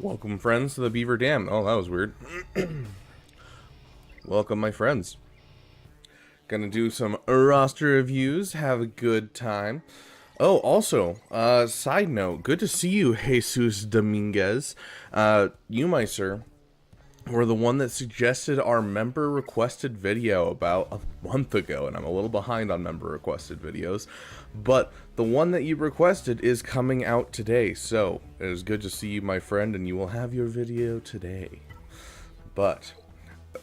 Welcome, friends, to the Beaver Dam. Oh, that was weird. Welcome, my friends. Gonna do some roster reviews, have a good time. Oh, also, side note, good to see you, Jesus Dominguez. You, my sir, were the one that suggested our member-requested video about a month ago, and I'm a little behind on member-requested videos, but the one that you requested is coming out today, so it is good to see you, my friend, and you will have your video today. But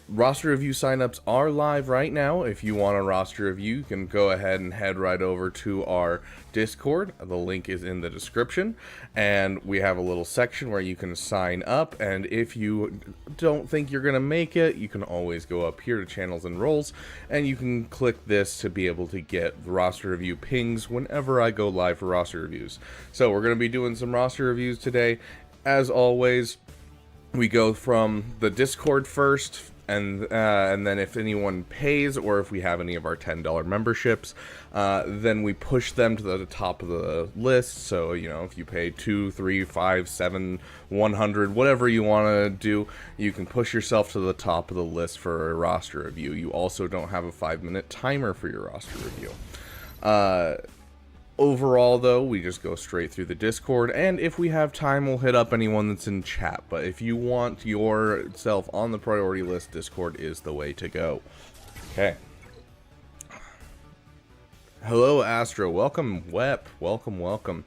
roster review signups are live right now. If you want a roster review, you can go ahead and head right over to our Discord. The link is in the description, and we have a little section where you can sign up, and if you don't think you're gonna make it, you can always go up here to channels and roles, and you can click this to be able to get the roster review pings whenever I go live for roster reviews. So we're gonna be doing some roster reviews today. As always, we go from the Discord first, and then if anyone pays, or if we have any of our $10 memberships, then we push them to the top of the list. So, you know, if you pay 2, 3, 5, 7, 100, whatever you want to do, you can push yourself to the top of the list for a roster review. You also don't have a 5-minute timer for your roster review. Overall, though, we just go straight through the Discord, and if we have time, we'll hit up anyone that's in chat. But if you want yourself on the priority list, Discord is the way to go. Okay. Hello, Astro. Welcome, Wep. Welcome, welcome.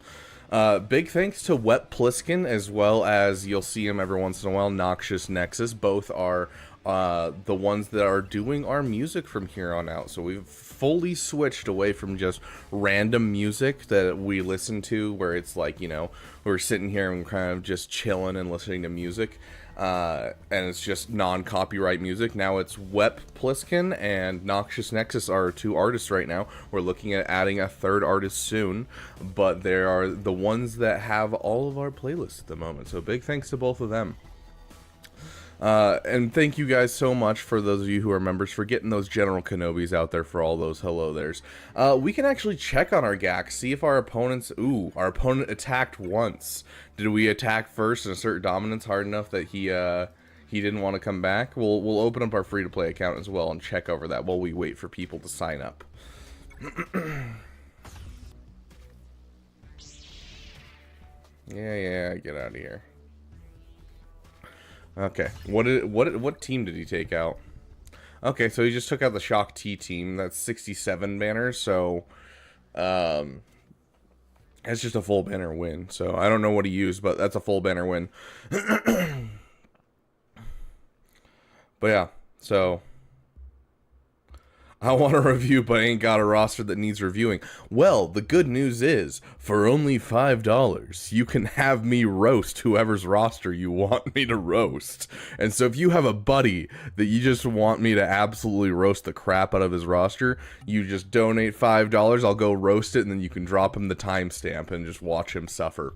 Big thanks to Wep Pliskin, as well as, you'll see him every once in a while, Noxious Nexes. Both are the ones that are doing our music from here on out. So we've fully switched away from just random music that we listen to, where it's like, you know, we're sitting here and kind of just chilling and listening to music, and it's just non-copyright music. Now it's Wep Pliskin and Noxious Nexes are 2 artists right now. We're looking at adding a 3rd artist soon, but they are the ones that have all of our playlists at the moment. So big thanks to both of them. And thank you guys so much, for those of you who are members, for getting those General Kenobis out there for all those hello there's. We can actually check on our GAC, see if our opponents... Ooh, our opponent attacked once. Did we attack first and assert dominance hard enough that he didn't want to come back? We'll open up our free-to-play account as well and check over that while we wait for people to sign up. Yeah, get out of here. Okay, what team did he take out? Okay, so he just took out the Shock T team. That's 67 banners, so that's just a full banner win. So I don't know what he used, but that's a full banner win. But yeah, so I want a review, but I ain't got a roster that needs reviewing. Well, the good news is, for only $5, you can have me roast whoever's roster you want me to roast. And so if you have a buddy that you just want me to absolutely roast the crap out of his roster, you just donate $5, I'll go roast it, and then you can drop him the timestamp and just watch him suffer.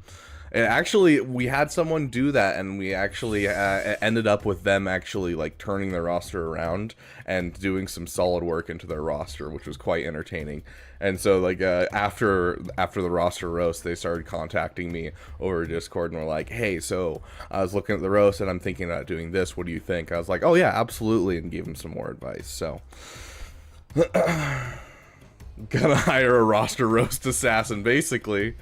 And actually, we had someone do that, and we actually ended up with them actually like turning their roster around and doing some solid work into their roster, which was quite entertaining. And so, like, after the roster roast, they started contacting me over Discord and were like, "Hey, so I was looking at the roast and I'm thinking about doing this. What do you think?" I was like, "Oh yeah, absolutely," and gave them some more advice. So, gotta hire a roster roast assassin, basically.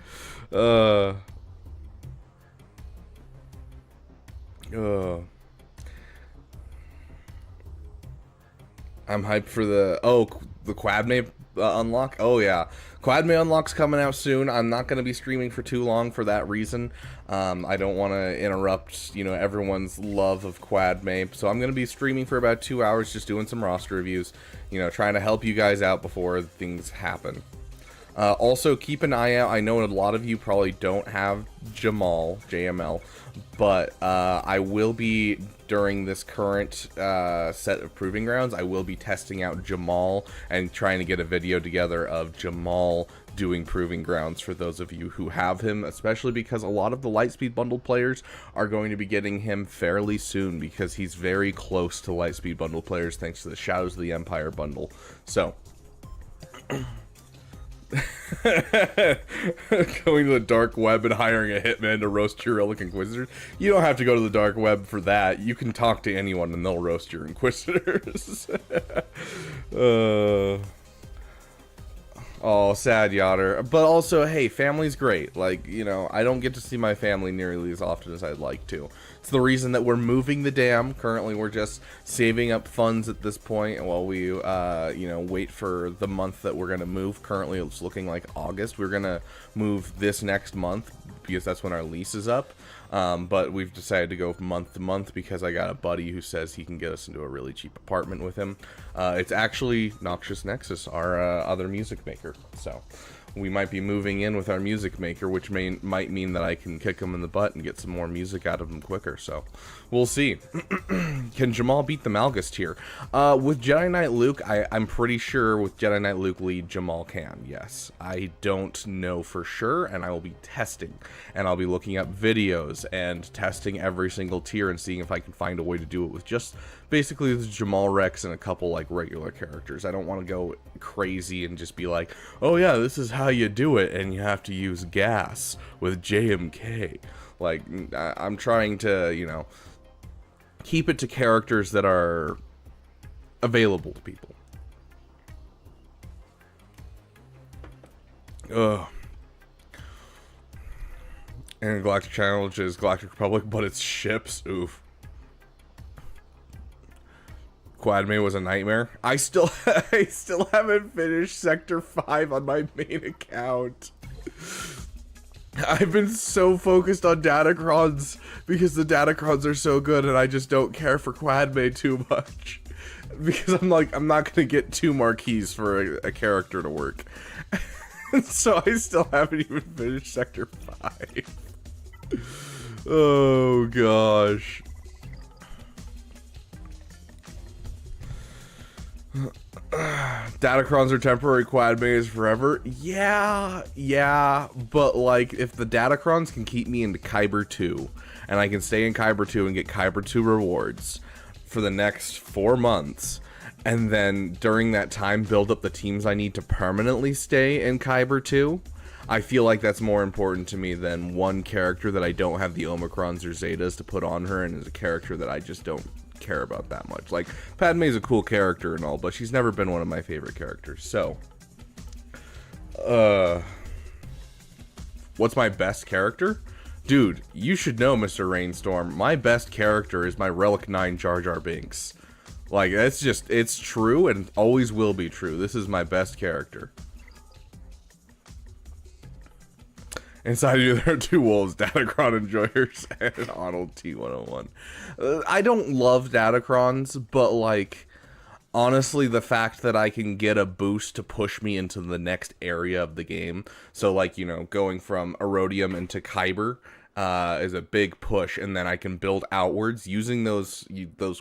I'm hyped for the Quadme unlock. Oh yeah, Quadme unlock's coming out soon. I'm not going to be streaming for too long for that reason. I don't want to interrupt, you know, everyone's love of Quadme, so I'm going to be streaming for about 2 hours, just doing some roster reviews, you know, trying to help you guys out before things happen. Also, keep an eye out. I know a lot of you probably don't have JML, but I will be, during this current set of Proving Grounds, I will be testing out Jamal and trying to get a video together of Jamal doing Proving Grounds for those of you who have him, especially because a lot of the Lightspeed Bundle players are going to be getting him fairly soon, because he's very close to Lightspeed Bundle players thanks to the Shadows of the Empire bundle. So... Going to the dark web and hiring a hitman to roast your Relic Inquisitors. You don't have to go to the dark web for that. You can talk to anyone and they'll roast your Inquisitors. Oh, sad Yotter. But also, hey, family's great. Like, you know, I don't get to see my family nearly as often as I'd like to. It's the reason that we're moving the dam. Currently, we're just saving up funds at this point while we, you know, wait for the month that we're going to move. Currently, it's looking like August. We're going to move this next month because that's when our lease is up. But we've decided to go month to month because I got a buddy who says he can get us into a really cheap apartment with him. It's actually Noxious Nexes, our other music maker. So we might be moving in with our music maker, which might mean that I can kick him in the butt and get some more music out of him quicker. So we'll see. Can Jamal beat the Malgus tier? With Jedi Knight Luke, I'm pretty sure with Jedi Knight Luke lead, Jamal can, yes. I don't know for sure, and I will be testing. And I'll be looking up videos and testing every single tier and seeing if I can find a way to do it with just basically the Jamal Rex and a couple like regular characters. I don't want to go crazy and just be like, oh yeah, this is how you do it, and you have to use gas with JMK. Like, I'm trying to, you know, keep it to characters that are available to people. Ugh. And Galactic Challenge is Galactic Republic, but it's ships. Oof. Quadme was a nightmare. I still haven't finished Sector 5 on my main account. I've been so focused on Datacrons because the Datacrons are so good, and I just don't care for Quadme too much. Because I'm like, I'm not gonna get 2 marquees for a character to work. So I still haven't even finished Sector 5. Oh gosh. Datacrons are temporary, Quadme is forever. Yeah, but like if the Datacrons can keep me into Kyber 2 and I can stay in Kyber 2 and get Kyber 2 rewards for the next 4 months, and then during that time build up the teams I need to permanently stay in Kyber 2, I feel like that's more important to me than one character that I don't have the Omicrons or Zetas to put on her and is a character that I just don't care about that much. Like, Padme's a cool character and all, but she's never been one of my favorite characters. So, what's my best character? Dude, you should know, Mr. Rainstorm, my best character is my Relic 9 Jar Jar Binks. Like, it's true and always will be true. This is my best character. Inside of you, there are 2 wolves, Datacron enjoyers and Arnold T101. I don't love Datacrons, but like, honestly, the fact that I can get a boost to push me into the next area of the game, so like, you know, going from Erodium into Kyber is a big push, and then I can build outwards using those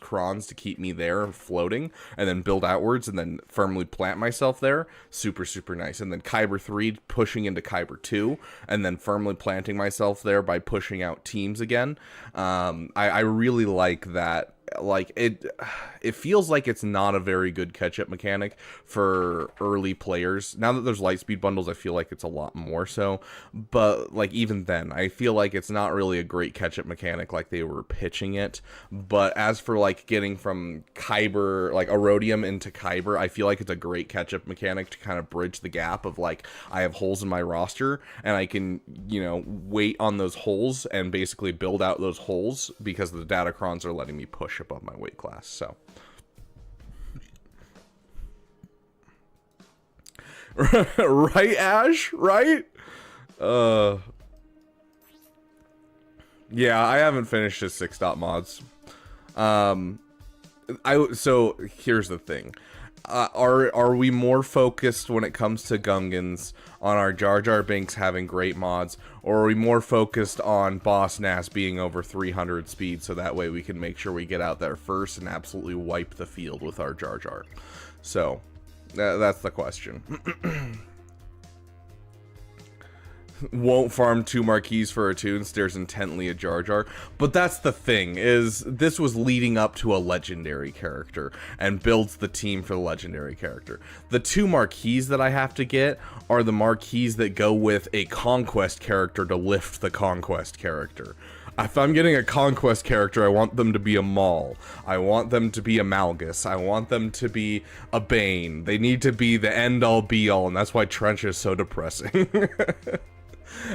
crons to keep me there floating, and then build outwards and then firmly plant myself there. Super nice. And then Kyber 3 pushing into Kyber 2 and then firmly planting myself there by pushing out teams again. I really like that. Like, it feels like it's not a very good catch-up mechanic for early players. Now that there's Lightspeed bundles, I feel like it's a lot more so. But, like, even then, I feel like it's not really a great catch-up mechanic like they were pitching it. But as for, like, getting from Kyber, like, Erodium into Kyber, I feel like it's a great catch-up mechanic to kind of bridge the gap of, like, I have holes in my roster, and I can, you know, wait on those holes and basically build out those holes because the Datacrons are letting me push above my weight class. So right, Ash, right? Yeah, I haven't finished his 6 dot mods. So here's the thing. Are we more focused when it comes to Gungans on our Jar Jar Binks having great mods, or are we more focused on Boss Nass being over 300 speed so that way we can make sure we get out there first and absolutely wipe the field with our Jar Jar? So, that's the question. won't farm 2 marquees for a 2 and stares intently at Jar Jar. But that's the thing, is this was leading up to a legendary character and builds the team for the legendary character. The 2 marquees that I have to get are the marquees that go with a conquest character to lift the conquest character. If I'm getting a conquest character, I want them to be a Maul. I want them to be a Malgus. I want them to be a Bane. They need to be the end-all be-all, and that's why Trench is so depressing.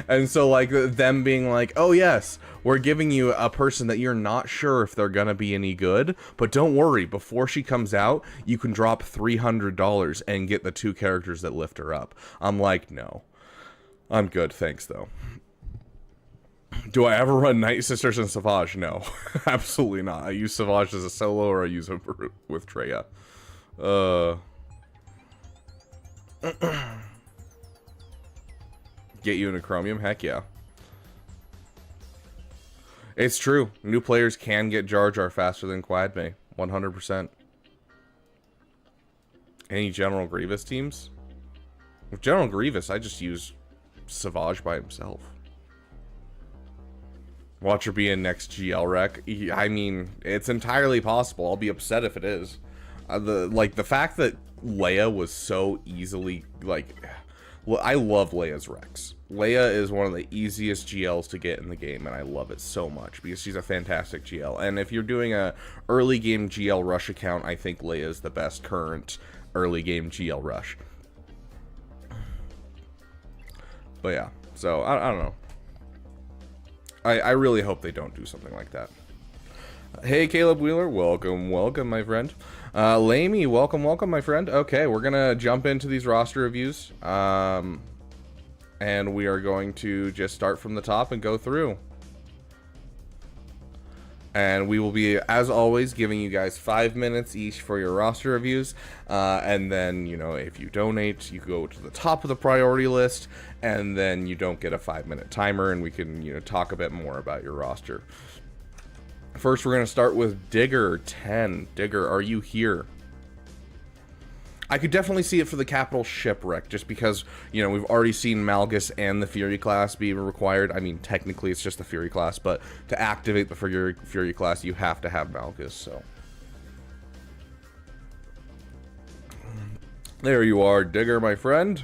And so, like, them being like, oh yes, we're giving you a person that you're not sure if they're gonna be any good, but don't worry, before she comes out, you can drop $300 and get the 2 characters that lift her up. I'm like, no. I'm good, thanks, though. Do I ever run Night Sisters and Savage? No, absolutely not. I use Savage as a solo, or I use him with Treya. Get you into Chromium? Heck yeah. It's true. New players can get Jar Jar faster than Quad May. 100%. Any General Grievous teams? With General Grievous, I just use Savage by himself. Watch her be in next GL rec. I mean, it's entirely possible. I'll be upset if it is. The fact that Leia was so easily, like, I love Leia's Rex. Leia is one of the easiest GLs to get in the game, and I love it so much because she's a fantastic GL. And if you're doing a early game GL rush account, I think Leia is the best current early game GL rush. But yeah, so I don't know. I really hope they don't do something like that. Hey, Caleb Wheeler, welcome, my friend. Lamey, welcome, my friend. Okay, we're gonna jump into these roster reviews. And we are going to just start from the top and go through. And we will be, as always, giving you guys 5 minutes each for your roster reviews. And then, you know, if you donate, you go to the top of the priority list. And then you don't get a 5-minute timer. And we can, you know, talk a bit more about your roster. First, we're going to start with Digger 10. Digger, are you here? I could definitely see it for the Capital Shipwreck, just because, you know, we've already seen Malgus and the Fury class be required. I mean, technically it's just the Fury class, but to activate the Fury class, you have to have Malgus, so. There you are, Digger, my friend.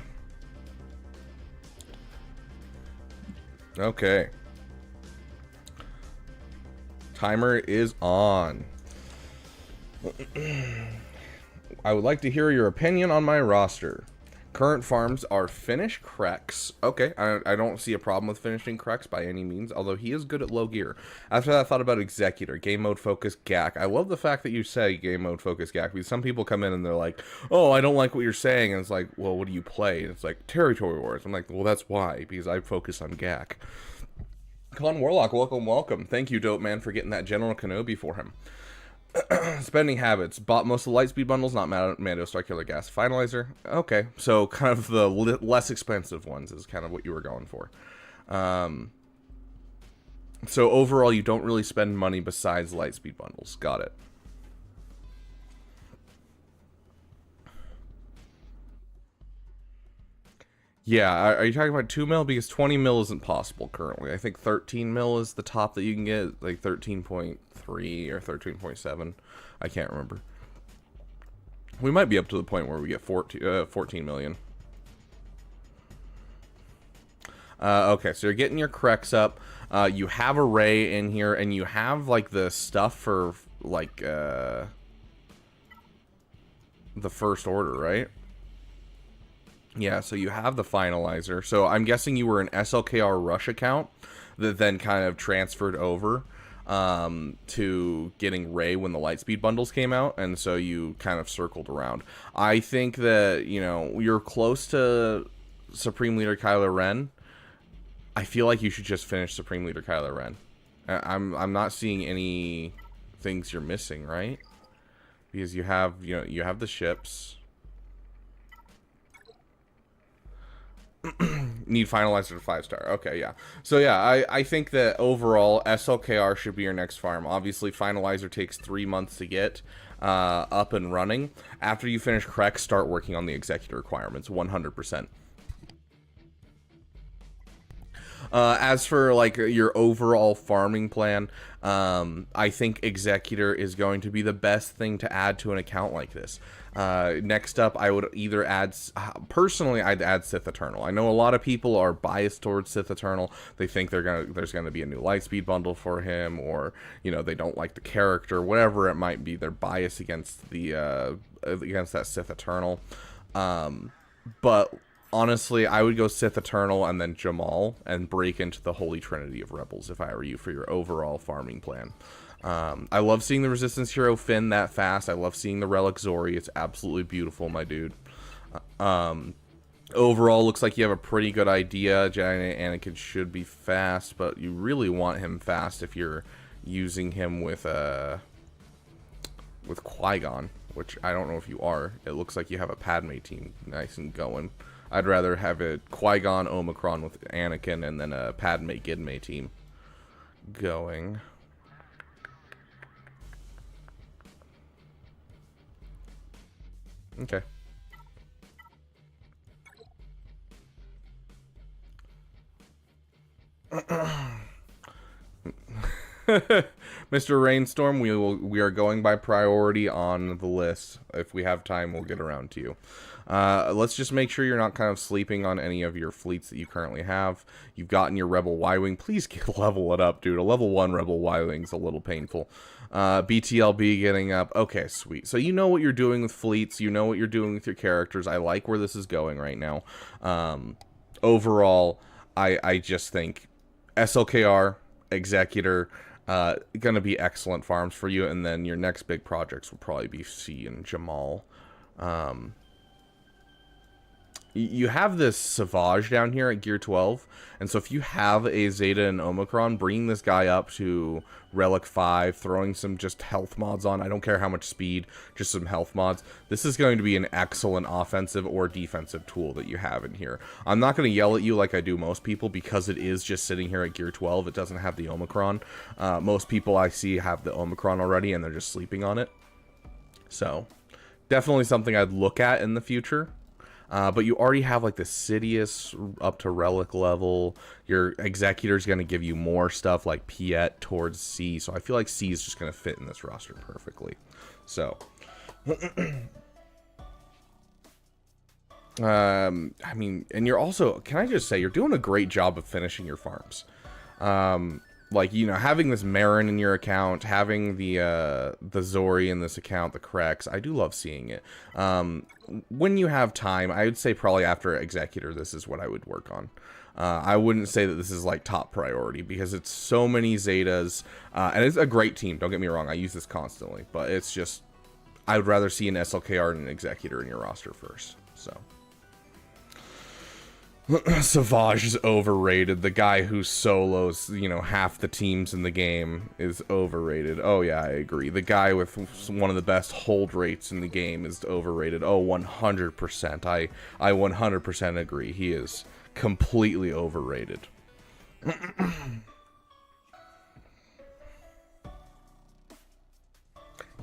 Okay. Timer is on. I would like to hear your opinion on my roster. Current farms are Finish Krex. Okay, I don't see a problem with finishing Krex by any means, although he is good at low gear. After that, I thought about Executor, Game Mode Focus Gak. I love the fact that you say Game Mode Focus Gak, because some people come in and they're like, oh, I don't like what you're saying, and it's like, well, what do you play? And it's like, Territory Wars. I'm like, well, that's why, because I focus on Gak. Con Warlock, welcome. Thank you, Dope Man, for getting that General Kenobi for him. Spending habits. Bought most of the Lightspeed bundles, not Mando Starkiller Gas Finalizer. Okay, so kind of the less expensive ones is kind of what you were going for. So overall, you don't really spend money besides Lightspeed bundles. Got it. Yeah, are you talking about 2 mil? Because 20 mil isn't possible currently. I think 13 mil is the top that you can get, like 13.3 or 13.7. I can't remember. We might be up to the point where we get 14 million. Okay, so you're getting your Krex up. You have a Ray in here, and you have, like, the stuff for, like, the First Order, right? Yeah, so you have the Finalizer. So I'm guessing you were an SLKR Rush account that then kind of transferred over to getting Ray when the Lightspeed bundles came out, and so you kind of circled around. I think that, you know, you're close to Supreme Leader Kylo Ren. I feel like you should just finish Supreme Leader Kylo Ren. I'm not seeing any things you're missing, right? Because you have, you know, you have the ships. Need Finalizer to 5-star. Okay, yeah. So yeah, I think that overall SLKR should be your next farm. Obviously, Finalizer takes 3 months to get up and running. After you finish Krex, start working on the Executor requirements, 100%. As for like your overall farming plan, I think Executor is going to be the best thing to add to an account like this. Next up, I would either add, personally, I'd add Sith Eternal. I know a lot of people are biased towards Sith Eternal. They think there's gonna be a new Lightspeed bundle for him, or you know, they don't like the character, whatever it might be. They're biased against the against that Sith Eternal. But honestly, I would go Sith Eternal and then Jamal and break into the Holy Trinity of Rebels if I were you for your overall farming plan. I love seeing the Resistance hero Finn that fast. I love seeing the Relic Zori. It's absolutely beautiful, my dude. Overall, looks like you have a pretty good idea. Jedi Anakin should be fast, but you really want him fast if you're using him with Qui-Gon, which I don't know if you are. It looks like you have a Padme team nice and going. I'd rather have a Qui-Gon Omicron with Anakin and then a Padme Gidme team going. Okay. Mr. Rainstorm, we are going by priority on the list. If we have time, we'll get around to you. Let's just make sure you're not kind of sleeping on any of your fleets that you currently have. You've gotten your Rebel Y-Wing. Please level it up, dude. A level 1 Rebel Y-Wing's a little painful. BTLB getting up. Okay, sweet. So you know what you're doing with fleets. You know what you're doing with your characters. I like where this is going right now. Overall, I just think SLKR, Executor, gonna be excellent farms for you. And then your next big projects will probably be C and Jamal. You have this Savage down here at Gear 12, and so if you have a Zeta and Omicron, bringing this guy up to Relic 5, throwing some just health mods on, I don't care how much speed, just some health mods, this is going to be an excellent offensive or defensive tool that you have in here. I'm not going to yell at you like I do most people, because it is just sitting here at Gear 12, it doesn't have the Omicron. Most people I see have the Omicron already, and they're just sleeping on it. So, definitely something I'd look at in the future. But you already have like the Sidious up to Relic level. Your Executor's going to give you more stuff like Piet towards C. So I feel like C is just going to fit in this roster perfectly. So, I mean, and you're also, can I just say, you're doing a great job of finishing your farms. Like, you know, having this Marin in your account, having the Zori in this account, the Krex, I do love seeing it. When you have time, I would say probably after Executor, this is what I would work on. I wouldn't say that this is like top priority, because it's so many Zetas, and it's a great team, don't get me wrong, I use this constantly, but it's just, I would rather see an SLKR and an Executor in your roster first, so. Savage is overrated. The guy who solos, you know, half the teams in the game is overrated. Oh yeah, I agree. The guy with one of the best hold rates in the game is overrated. Oh, 100%. I 100% agree. He is completely overrated.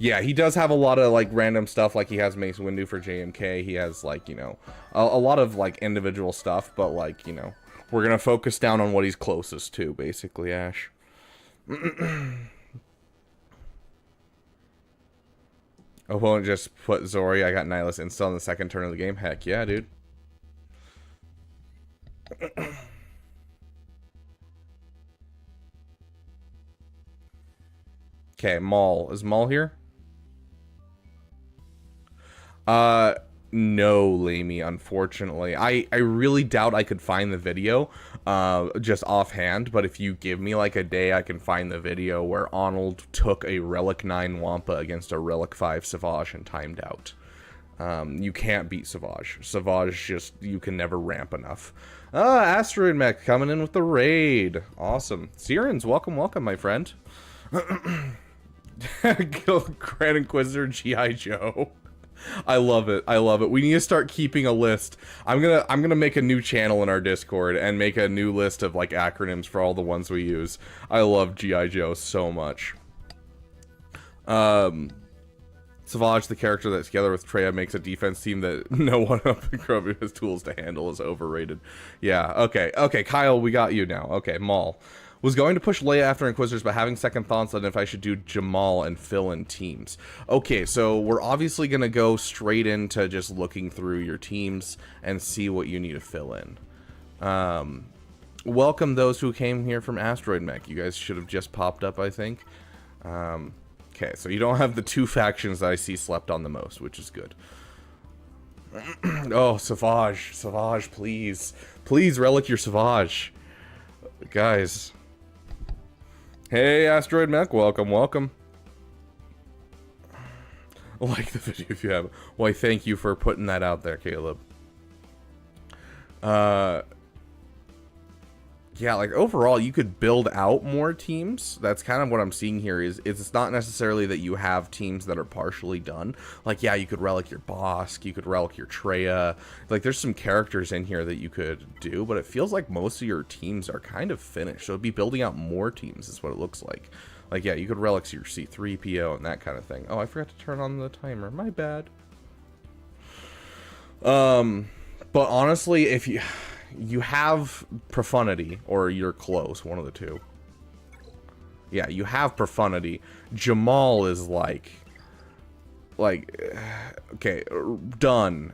Yeah, he does have a lot of, like, random stuff, like, he has Mace Windu for JMK, he has, like, you know, a lot of, like, individual stuff, but, like, you know, we're gonna focus down on what he's closest to, basically, Ash. Opponent just put Zori, I got Nihilus install in the second turn of the game, heck yeah, dude. Okay, Maul. Is Maul here? No, Lamey, unfortunately. I really doubt I could find the video, just offhand, but if you give me, like, a day, I can find the video where Arnold took a Relic 9 Wampa against a Relic 5 Savage and timed out. You can't beat Savage. Savage just, you can never ramp enough. Asteroid Mech coming in with the raid. Awesome. Sirens, welcome, welcome, my friend. Grand Inquisitor G.I. Joe. I love it. I love it. We need to start keeping a list. I'm gonna make a new channel in our Discord and make a new list of, like, acronyms for all the ones we use. I love G.I. Joe so much. Savage, the character that together with Treya makes a defense team that no one up in Chromie has tools to handle, is overrated. Yeah, okay. Okay, Kyle, we got you now. Okay, Maul. Was going to push Leia after Inquisitors, but having second thoughts on if I should do Jamal and fill in teams. Okay, so we're obviously going to go straight into just looking through your teams and see what you need to fill in. Welcome those who came here from Asteroid Mech. You guys should have just popped up, I think. Okay, so you don't have the two factions that I see slept on the most, which is good. Oh, Savage. Savage, please. Please relic your Savage. Guys. Hey, Asteroid Mech, welcome, welcome. Like the video if you have. Why, thank you for putting that out there, Caleb. Yeah, like overall, you could build out more teams. That's kind of what I'm seeing here. It's not necessarily that you have teams that are partially done. Like, yeah, you could relic your Bosk, you could relic your Treya. Like, there's some characters in here that you could do, but it feels like most of your teams are kind of finished. So it'd be building out more teams is what it looks like. Like, yeah, you could relic your C3PO and that kind of thing. Oh, I forgot to turn on the timer. My bad. But honestly, if you have Profundity, or you're close, one of the two. Yeah, you have Profundity. Jamal is like, okay, done.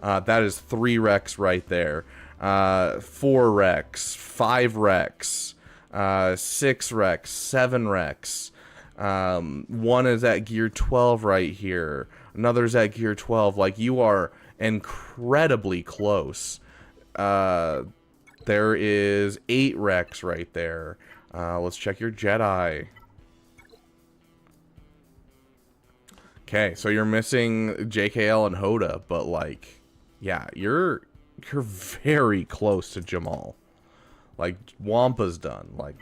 That is 3 Rex right there. 4 Rex, 5 Rex, 6 Rex, 7 Rex. One is at gear 12 right here. Another's at gear 12. Like, you are incredibly close. There is 8 Rex right there. Let's check your Jedi. Okay, so you're missing JKL and Hoda, but like, yeah, you're very close to Jamal. Like, Wampa's done. Like,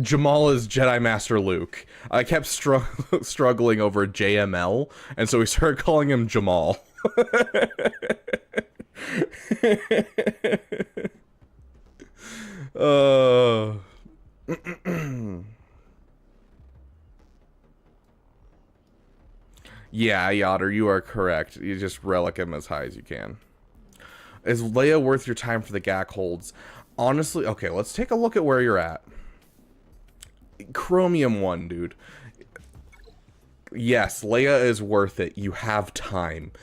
Jamal is Jedi Master Luke. I kept struggling over JML, and so we started calling him Jamal. Yeah, Yoder, you are correct. You just relic him as high as you can. Is Leia worth your time for the GAC holds? Honestly, okay, let's take a look at where you're at. Chromium 1, dude. Yes, Leia is worth it. You have time.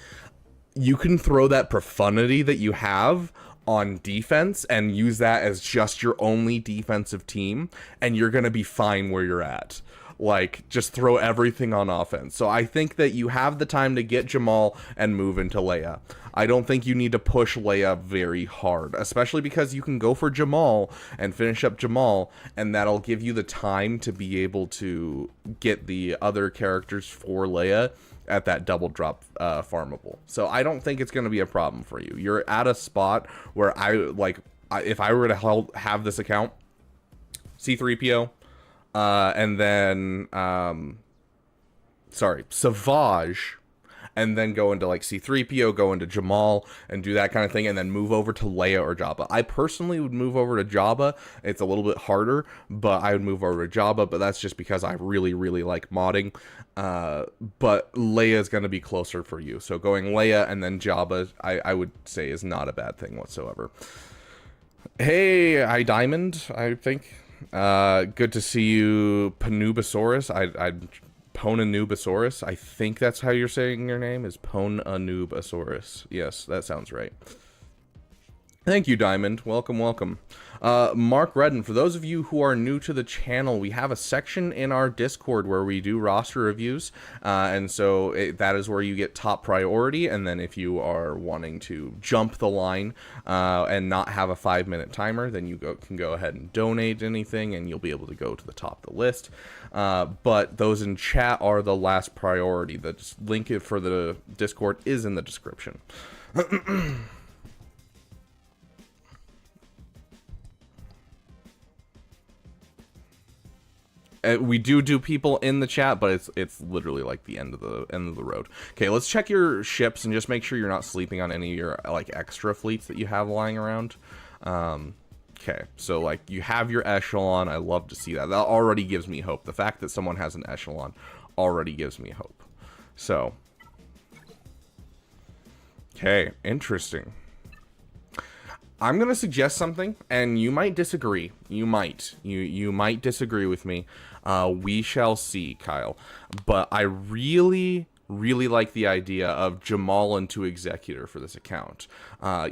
You can throw that Profundity that you have on defense and use that as just your only defensive team, and you're going to be fine where you're at. Like, just throw everything on offense. So I think that you have the time to get Jamal and move into Leia. I don't think you need to push Leia very hard, especially because you can go for Jamal and finish up Jamal, and that'll give you the time to be able to get the other characters for Leia at that double drop farmable. So I don't think it's going to be a problem for you. You're at a spot where if I were to have this account, C3PO, and then Savage, and then go into like C3PO, go into Jamal, and do that kind of thing, and then move over to Leia or Jabba. I personally would move over to Jabba. It's a little bit harder, but I would move over to Jabba, but that's just because I really, really like modding. But Leia is going to be closer for you. So going Leia and then Jabba, I would say is not a bad thing whatsoever. Hey, I Diamond, I think. Good to see you, Panubasaurus. Ponanubasaurus. I think that's how you're saying your name, is Ponanubasaurus. Yes, that sounds right. Thank you, Diamond. Welcome, welcome. Mark Redden, for those of you who are new to the channel, we have a section in our Discord where we do roster reviews, and so that is where you get top priority, and then if you are wanting to jump the line and not have a 5-minute timer, then you can go ahead and donate anything, and you'll be able to go to the top of the list. But those in chat are the last priority. The link for the Discord is in the description. We do people in the chat, but it's literally like the end of the road. Okay, let's check your ships and just make sure you're not sleeping on any of your like extra fleets that you have lying around. Okay, so like you have your echelon. I love to see that. That already gives me hope. The fact that someone has an echelon already gives me hope. So, okay, interesting. I'm gonna suggest something, and you might disagree. You might disagree with me. We shall see, Kyle. But I really like the idea of Jamal into Executor for this account.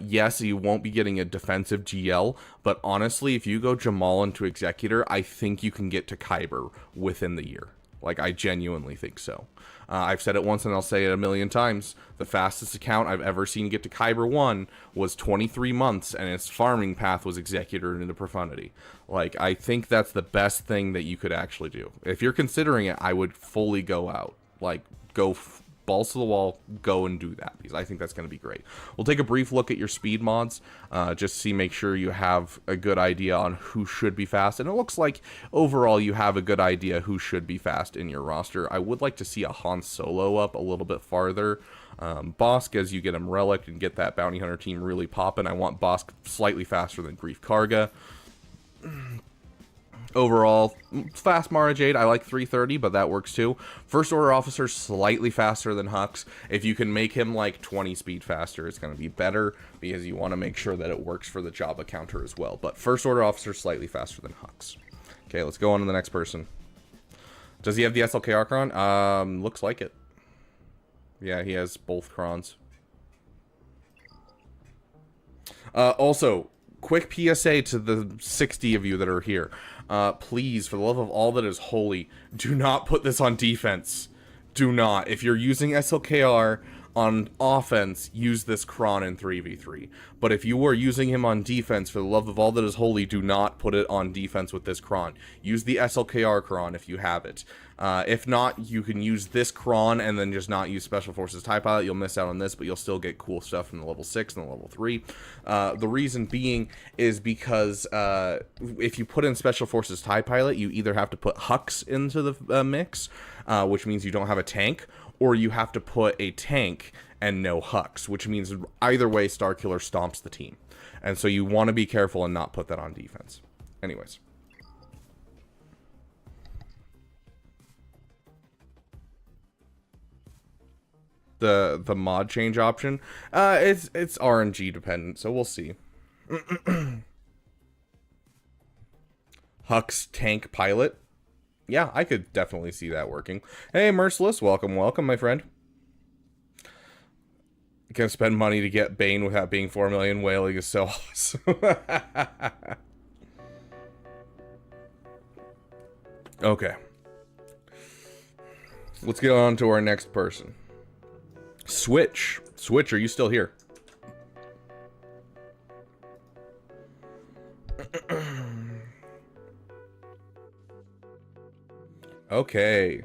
Yes, you won't be getting a defensive GL, but honestly, if you go Jamal into Executor, I think you can get to Kyber within the year. Like, I genuinely think so. I've said it once and I'll say it a million times. The fastest account I've ever seen get to Kyber 1 was 23 months, and its farming path was Executor into Profundity. Like, I think that's the best thing that you could actually do. If you're considering it, I would fully go out. Like, go balls to the wall, go and do that, because I think that's going to be great. We'll take a brief look at your speed mods, just to make sure you have a good idea on who should be fast, and it looks like overall you have a good idea who should be fast in your roster. I would like to see a Han Solo up a little bit farther. Bosk, as you get him relic and get that bounty hunter team really popping. I want Bosk slightly faster than Grief Karga. Overall, fast Mara Jade, I like 330, but that works too. First Order Officer, slightly faster than Hux. If you can make him like 20 speed faster, it's going to be better, because you want to make sure that it works for the Jabba counter as well. But First Order Officer, slightly faster than Hux. Okay, let's go on to the next person. Does he have the SLKR cron? Looks like it. Yeah, he has both crons. Also, quick PSA to the 60 of you that are here. Please, for the love of all that is holy, do not put this on defense. Do not. If you're using SLKR on offense, use this cron in 3v3. But if you are using him on defense, for the love of all that is holy, do not put it on defense with this cron. Use the SLKR cron if you have it. If not, you can use this cron and then just not use Special Forces TIE Pilot. You'll miss out on this, but you'll still get cool stuff from the level 6 and the level 3. The reason being is because if you put in Special Forces TIE Pilot, you either have to put Hux into the mix, which means you don't have a tank, or you have to put a tank and no Hux, which means either way Starkiller stomps the team. And so you want to be careful and not put that on defense. Anyways. The mod change option, it's RNG dependent, so we'll see. Hux tank pilot. Yeah, I could definitely see that working. Hey, Merciless, welcome, my friend. Gonna spend money to get Bane without being 4 million. Whaling is so awesome. Okay. Let's get on to our next person. Switch. Switch, are you still here? Okay.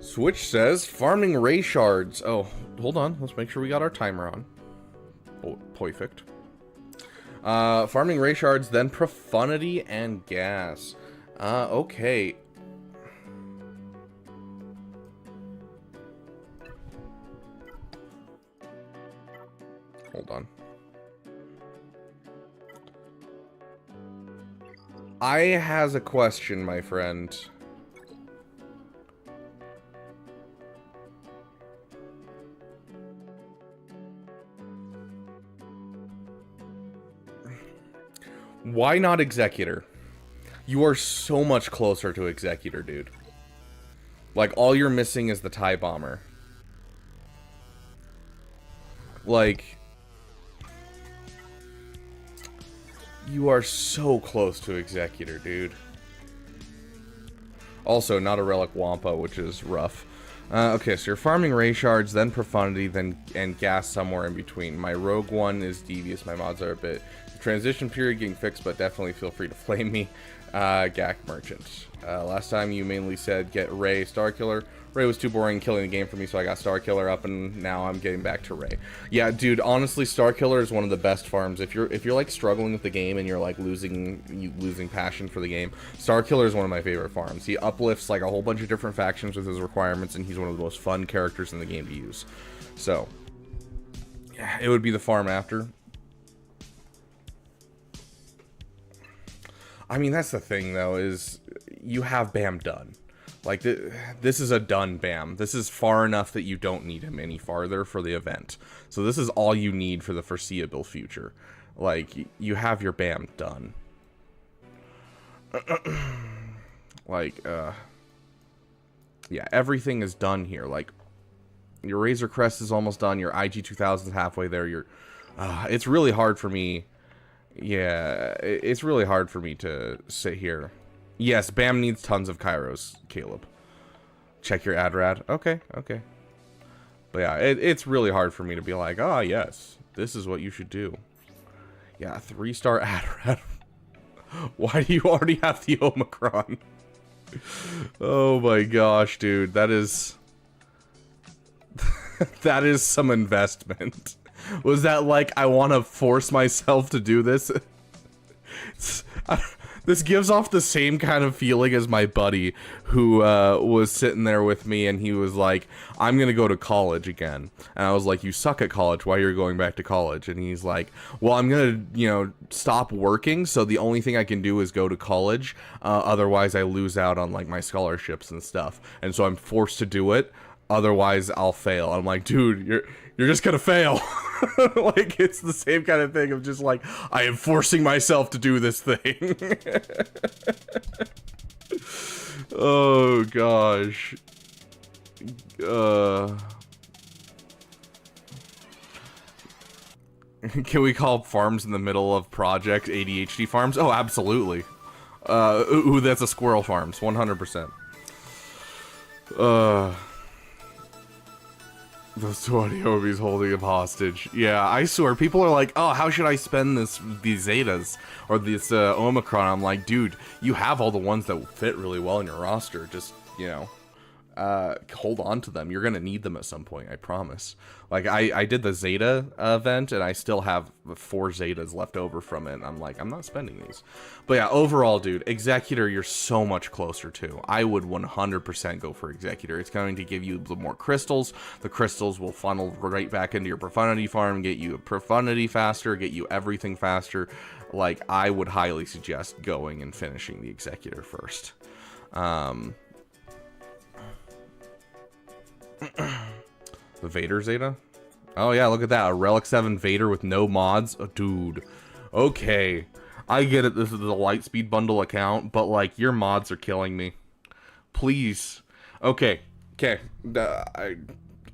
Switch says farming ray shards. Oh, hold on. Let's make sure we got our timer on. Oh, perfect. Farming ray shards, then profundity and gas. Okay. Hold on. I has a question, my friend. Why not Executor? You are so much closer to Executor, dude. Like, all you're missing is the TIE Bomber. Like, you are so close to Executor, dude. Also, not a Relic Wampa, which is rough. Okay, so you're farming ray shards, then profundity, and gas somewhere in between. My rogue one is devious. My mods are a bit transition period getting fixed, but definitely feel free to flame me. Gak Merchant. Last time you mainly said get Ray Starkiller. Ray was too boring killing the game for me, so I got Starkiller up, and now I'm getting back to Ray. Yeah, dude, honestly, Starkiller is one of the best farms. If you're like struggling with the game and you're like losing passion for the game, Starkiller is one of my favorite farms. He uplifts like a whole bunch of different factions with his requirements, and he's one of the most fun characters in the game to use. So Yeah, it would be the farm after. I mean, that's the thing, though, is you have Bam done. Like, this is a done Bam. This is far enough that you don't need him any farther for the event. So this is all you need for the foreseeable future. Like, you have your Bam done. Like, yeah, everything is done here. Like, your Razor Crest is almost done. Your IG 2000 is halfway there. It's really hard for me. Yeah, it's really hard for me to sit here. Yes, Bam needs tons of Kairos, Caleb. Check your Adrad. Okay, okay. But yeah, it's really hard for me to be like, oh, yes, this is what you should do. Yeah, 3-star Adrad. Why do you already have the Omicron? Oh my gosh, dude. That is... that is some investment. Was that like, I want to force myself to do this? This gives off the same kind of feeling as my buddy who was sitting there with me, and he was like, I'm going to go to college again. And I was like, you suck at college. Why are you going back to college? And he's like, well, I'm going to, you know, stop working. So the only thing I can do is go to college. Otherwise, I lose out on like my scholarships and stuff. And so I'm forced to do it. Otherwise, I'll fail. I'm like, dude, you're just gonna fail. Like, it's the same kind of thing of just like, I am forcing myself to do this thing. Oh gosh. Can we call farms in the middle of project ADHD farms? Oh, absolutely. Ooh, that's a squirrel farms, 100%. Those 20 Obies holding him hostage. Yeah, I swear, people are like, oh, how should I spend these Zetas? Or this Omicron? I'm like, dude, you have all the ones that fit really well in your roster. Just, you know, hold on to them. You're gonna need them at some point, I promise. Like, I did the Zeta event, and I still have 4 Zetas left over from it, and I'm like, I'm not spending these. But yeah, overall, dude, Executor, you're so much closer to. I would 100% go for Executor. It's going to give you the more crystals. The crystals will funnel right back into your Profundity farm, get you Profundity faster, get you everything faster. Like, I would highly suggest going and finishing the Executor first. The Vader Zeta? Oh yeah, look at that. A Relic 7 Vader with no mods? Oh, dude. Okay. I get it, this is the Lightspeed bundle account, but like, your mods are killing me. Please. Okay. Okay.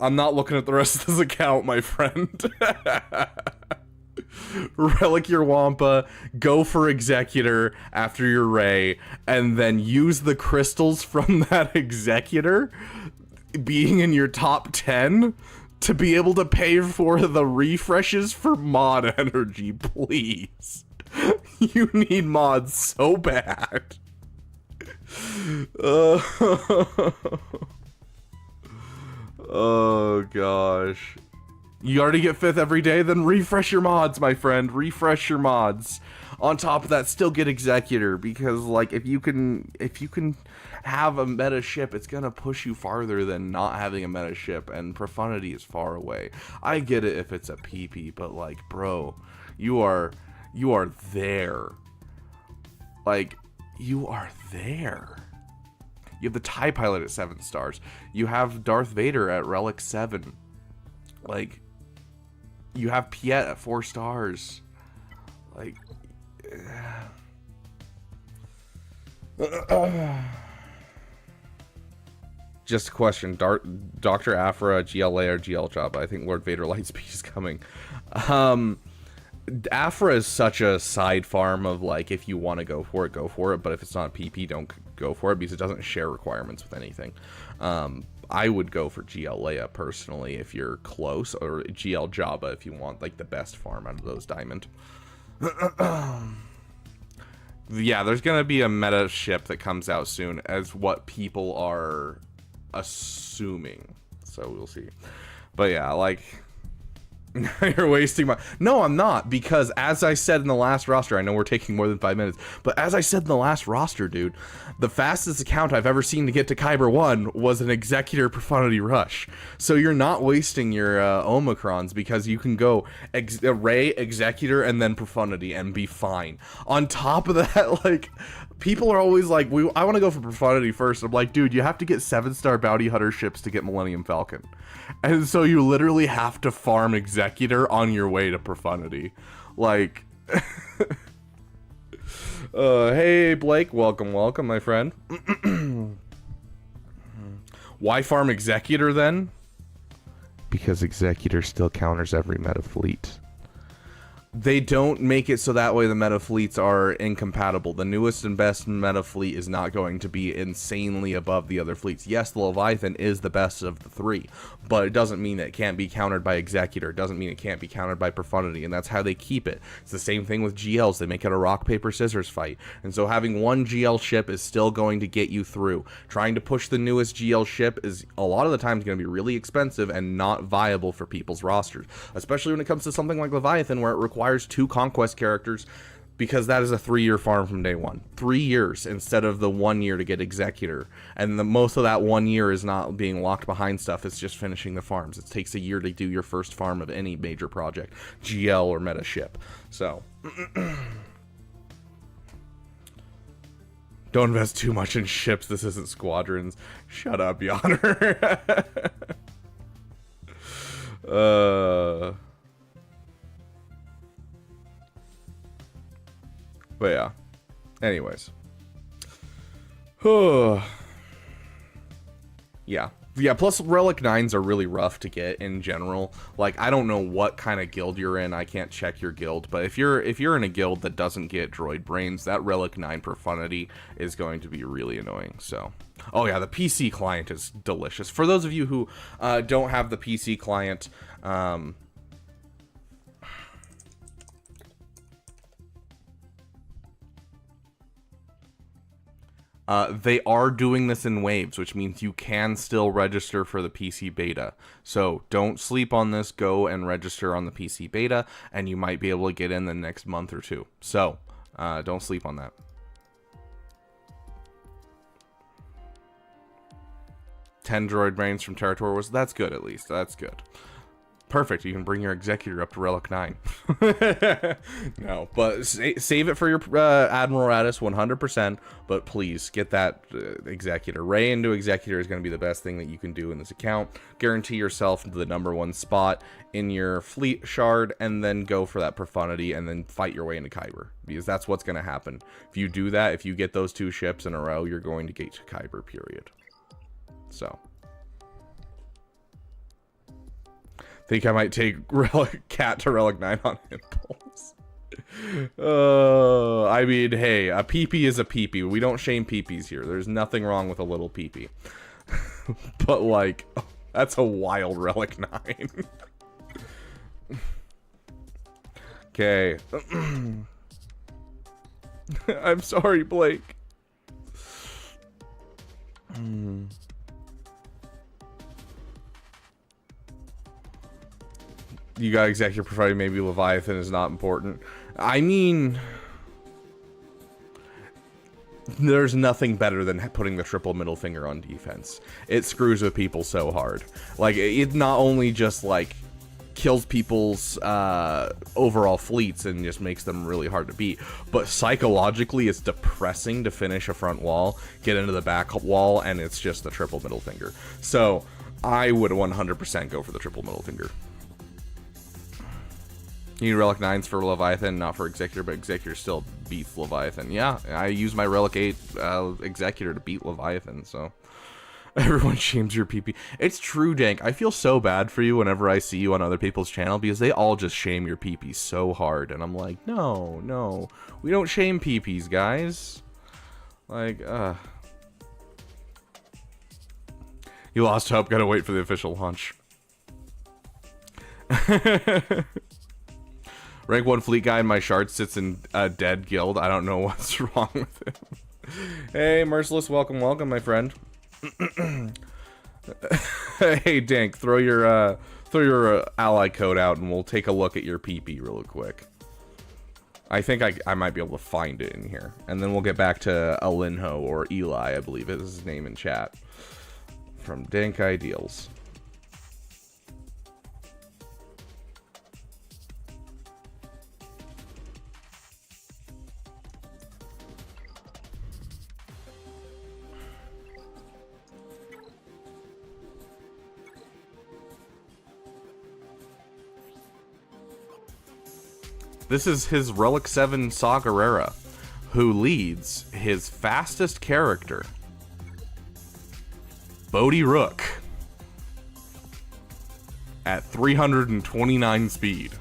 I'm not looking at the rest of this account, my friend. Relic your Wampa, go for Executor after your Ray, and then use the crystals from that Executor being in your top 10 to be able to pay for the refreshes for mod energy, please. You need mods so bad. Oh gosh. You already get 5th every day? Then refresh your mods, my friend. Refresh your mods. On top of that, still get Executor, because like, if you can have a meta ship, it's gonna push you farther than not having a meta ship, and Profundity is far away. I get it if it's a PP, but like, bro, you are there. Like, you are there. You have the TIE Pilot at 7 stars. You have Darth Vader at Relic 7. Like, you have Piet at 4 stars. Like, just a question. Dr. Aphra, GLA, or GL Jabba? I think Lord Vader Lightspeed is coming. Aphra is such a side farm of like, if you want to go for it. But if it's not PP, don't go for it, because it doesn't share requirements with anything. I would go for GL Leia personally if you're close, or GL Jabba if you want like the best farm out of those diamond. Yeah, there's gonna be a meta ship that comes out soon, as what people are assuming. So we'll see. But yeah, like, You're wasting my... No, I'm not, because as I said in the last roster, I know we're taking more than 5 minutes, but as I said in the last roster, dude, the fastest account I've ever seen to get to Kyber 1 was an Executor Profundity Rush. So you're not wasting your Omicrons, because you can go Ray, Executor, and then Profundity and be fine. On top of that, like... People are always like, I want to go for Profundity first. I'm like, dude, you have to get 7-star Bounty Hunter ships to get Millennium Falcon. And so you literally have to farm Executor on your way to Profundity. Like, hey, Blake, welcome, my friend. Why farm Executor then? Because Executor still counters every meta fleet. They don't make it so that way the meta fleets are incompatible. The newest and best meta fleet is not going to be insanely above the other fleets. Yes, the Leviathan is the best of the 3, but it doesn't mean that it can't be countered by Executor. It doesn't mean it can't be countered by Profundity, and that's how they keep it. It's the same thing with GLs. They make it a rock, paper, scissors fight. And so having one GL ship is still going to get you through. Trying to push the newest GL ship is a lot of the times going to be really expensive and not viable for people's rosters, especially when it comes to something like Leviathan, where it requires 2 conquest characters, because that is a 3-year farm from day 1. 3 years instead of the 1 year to get Executor, and most of that 1 year is not being locked behind stuff. It's just finishing the farms. It takes a year to do your first farm of any major project, GL or meta ship. So don't invest too much in ships. This isn't Squadrons. Shut up, Yonner. But yeah, anyways. Yeah, plus Relic 9s are really rough to get in general. Like, I don't know what kind of guild you're in. I can't check your guild, but if you're in a guild that doesn't get droid brains, that Relic 9 Profundity is going to be really annoying. So, oh yeah, the PC client is delicious. For those of you who don't have the PC client, they are doing this in waves, which means you can still register for the PC beta. So don't sleep on this. Go and register on the PC beta, and you might be able to get in the next month or 2. So don't sleep on that. Ten droid brains from Territor was... That's good, at least. That's good. Perfect. You can bring your Executor up to Relic 9. No, but save it for your Admiral Raddus 100%, but please get that Executor. Ray into Executor is going to be the best thing that you can do in this account. Guarantee yourself the #1 spot in your fleet shard, and then go for that Profundity, and then fight your way into Kyber, because that's what's going to happen. If you do that, if you get those 2 ships in a row, you're going to get to Kyber, period. So... think I might take Cat to Relic 9 on impulse. I mean, hey, a peepee is a peepee. We don't shame peepees here. There's nothing wrong with a little peepee. But, like, that's a wild Relic 9. Okay. I'm sorry, Blake. You got Executor Provided, maybe Leviathan is not important. I mean, there's nothing better than putting the triple middle finger on defense. It screws with people so hard. Like, it not only just, like, kills people's overall fleets and just makes them really hard to beat, but psychologically it's depressing to finish a front wall, get into the back wall, and it's just the triple middle finger. So, I would 100% go for the triple middle finger. You need Relic 9s for Leviathan, not for Executor, but Executor still beats Leviathan. Yeah, I use my Relic 8 Executor to beat Leviathan, so... Everyone shames your PP. It's true, Dank. I feel so bad for you whenever I see you on other people's channel, because they all just shame your PP so hard, and I'm like, no, we don't shame PPs, guys. Like, You lost hope, gotta wait for the official launch. Rank 1 fleet guy in my shard sits in a dead guild. I don't know what's wrong with him. Hey, Merciless, welcome, my friend. Hey, Dank, throw throw your ally code out and we'll take a look at your PP real quick. I think I might be able to find it in here. And then we'll get back to Alinho, or Eli, I believe is his name in chat. From Dank Ideals. This is his Relic 7 Saw Gerrera, who leads his fastest character, Bodhi Rook, at 329 speed.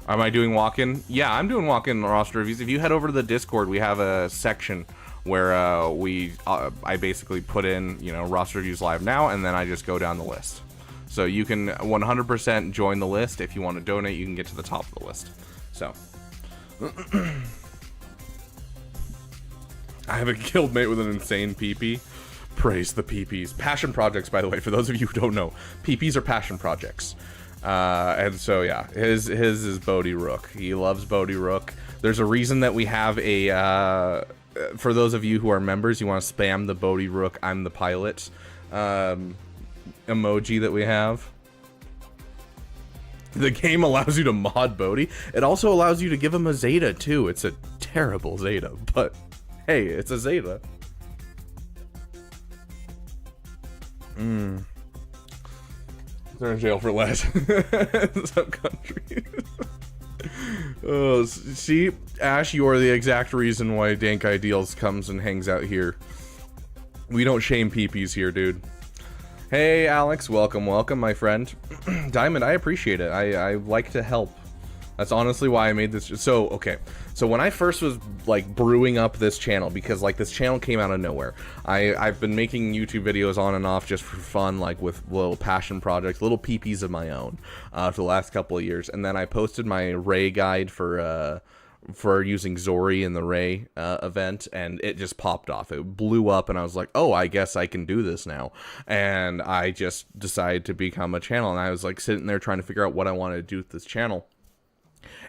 Am I doing walk-in? Yeah, I'm doing walk-in roster reviews. If you head over to the Discord, we have a section where I basically put in, you know, roster reviews live now, and then I just go down the list. So you can 100% join the list. If you want to donate, you can get to the top of the list. So. I have a guildmate with an insane PP. Praise the PPs. Passion projects, by the way, for those of you who don't know. PPs are passion projects. And so, yeah, his is Bodhi Rook. He loves Bodhi Rook. There's a reason that we have a... for those of you who are members, you want to spam the Bodhi Rook, I'm the pilot emoji that we have. The game allows you to mod Bodhi. It also allows you to give him a Zeta too. It's a terrible Zeta, but hey, it's a Zeta. They're in jail for less. Some countries. Oh, see, Ash, you are the exact reason why Dank Ideals comes and hangs out here. We don't shame PPs here, dude. Hey, Alex, welcome, my friend. Diamond, I appreciate it. I like to help. That's honestly why I made this. So, okay. So when I first was, like, brewing up this channel, because, like, this channel came out of nowhere. I've been making YouTube videos on and off just for fun, like, with little passion projects, little PPs of my own, for the last couple of years. And then I posted my Ray guide for using Zori in the Ray event, and it just popped off. It blew up, and I was like, oh, I guess I can do this now. And I just decided to become a channel, and I was like sitting there trying to figure out what I wanted to do with this channel.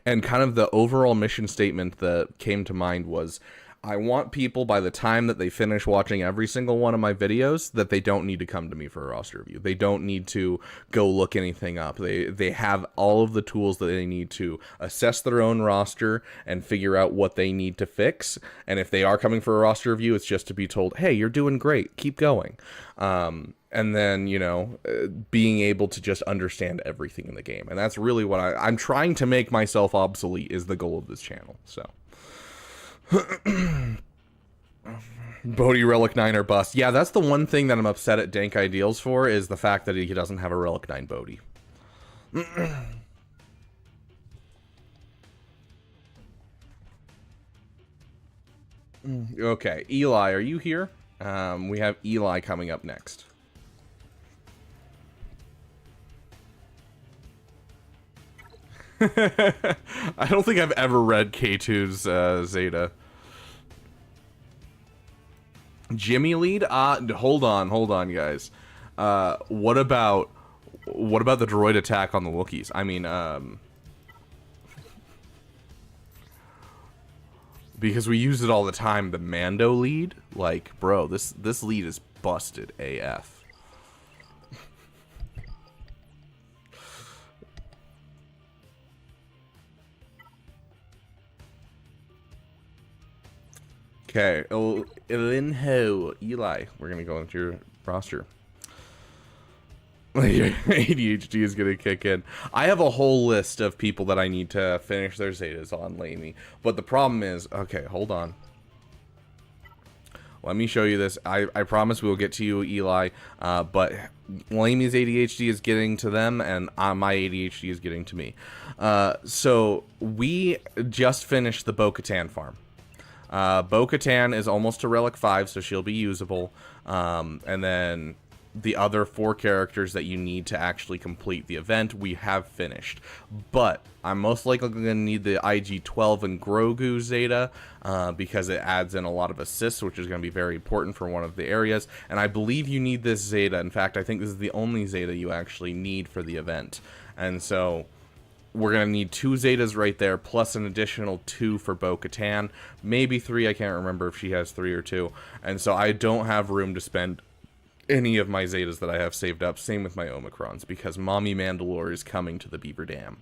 And kind of the overall mission statement that came to mind was, I want people, by the time that they finish watching every single one of my videos, that they don't need to come to me for a roster review. They don't need to go look anything up. They have all of the tools that they need to assess their own roster and figure out what they need to fix. And if they are coming for a roster review, it's just to be told, hey, you're doing great, keep going. And then, you know, being able to just understand everything in the game. And that's really what I'm trying to make myself obsolete is the goal of this channel, so. Bodhi Relic 9 or bust. Yeah, that's the one thing that I'm upset at Dank Ideals for, is the fact that he doesn't have a Relic 9 Bodhi. Okay, Eli, are you here? We have Eli coming up next. I don't think I've ever read K2's Zeta. Jimmy lead? Hold on, guys. What about the droid attack on the Wookiees? I mean, because we use it all the time. The Mando lead, like, bro, this lead is busted AF. Okay, Elinho, Eli, we're gonna go into your roster. Your ADHD is gonna kick in. I have a whole list of people that I need to finish their Zetas on, Lamey. But the problem is, okay, hold on. Let me show you this. I promise we will get to you, Eli. But Lamey's ADHD is getting to them, and my ADHD is getting to me. So we just finished the Bo-Katan farm. Bo-Katan is almost to Relic 5, so she'll be usable. And then the other 4 characters that you need to actually complete the event, we have finished. But I'm most likely going to need the IG-12 and Grogu Zeta, because it adds in a lot of assists, which is going to be very important for one of the areas. And I believe you need this Zeta. In fact, I think this is the only Zeta you actually need for the event. And so we're going to need 2 Zetas right there, plus an additional 2 for Bo-Katan. Maybe 3, I can't remember if she has 3 or 2. And so I don't have room to spend any of my Zetas that I have saved up. Same with my Omicrons, because Mommy Mandalore is coming to the Beaver Dam.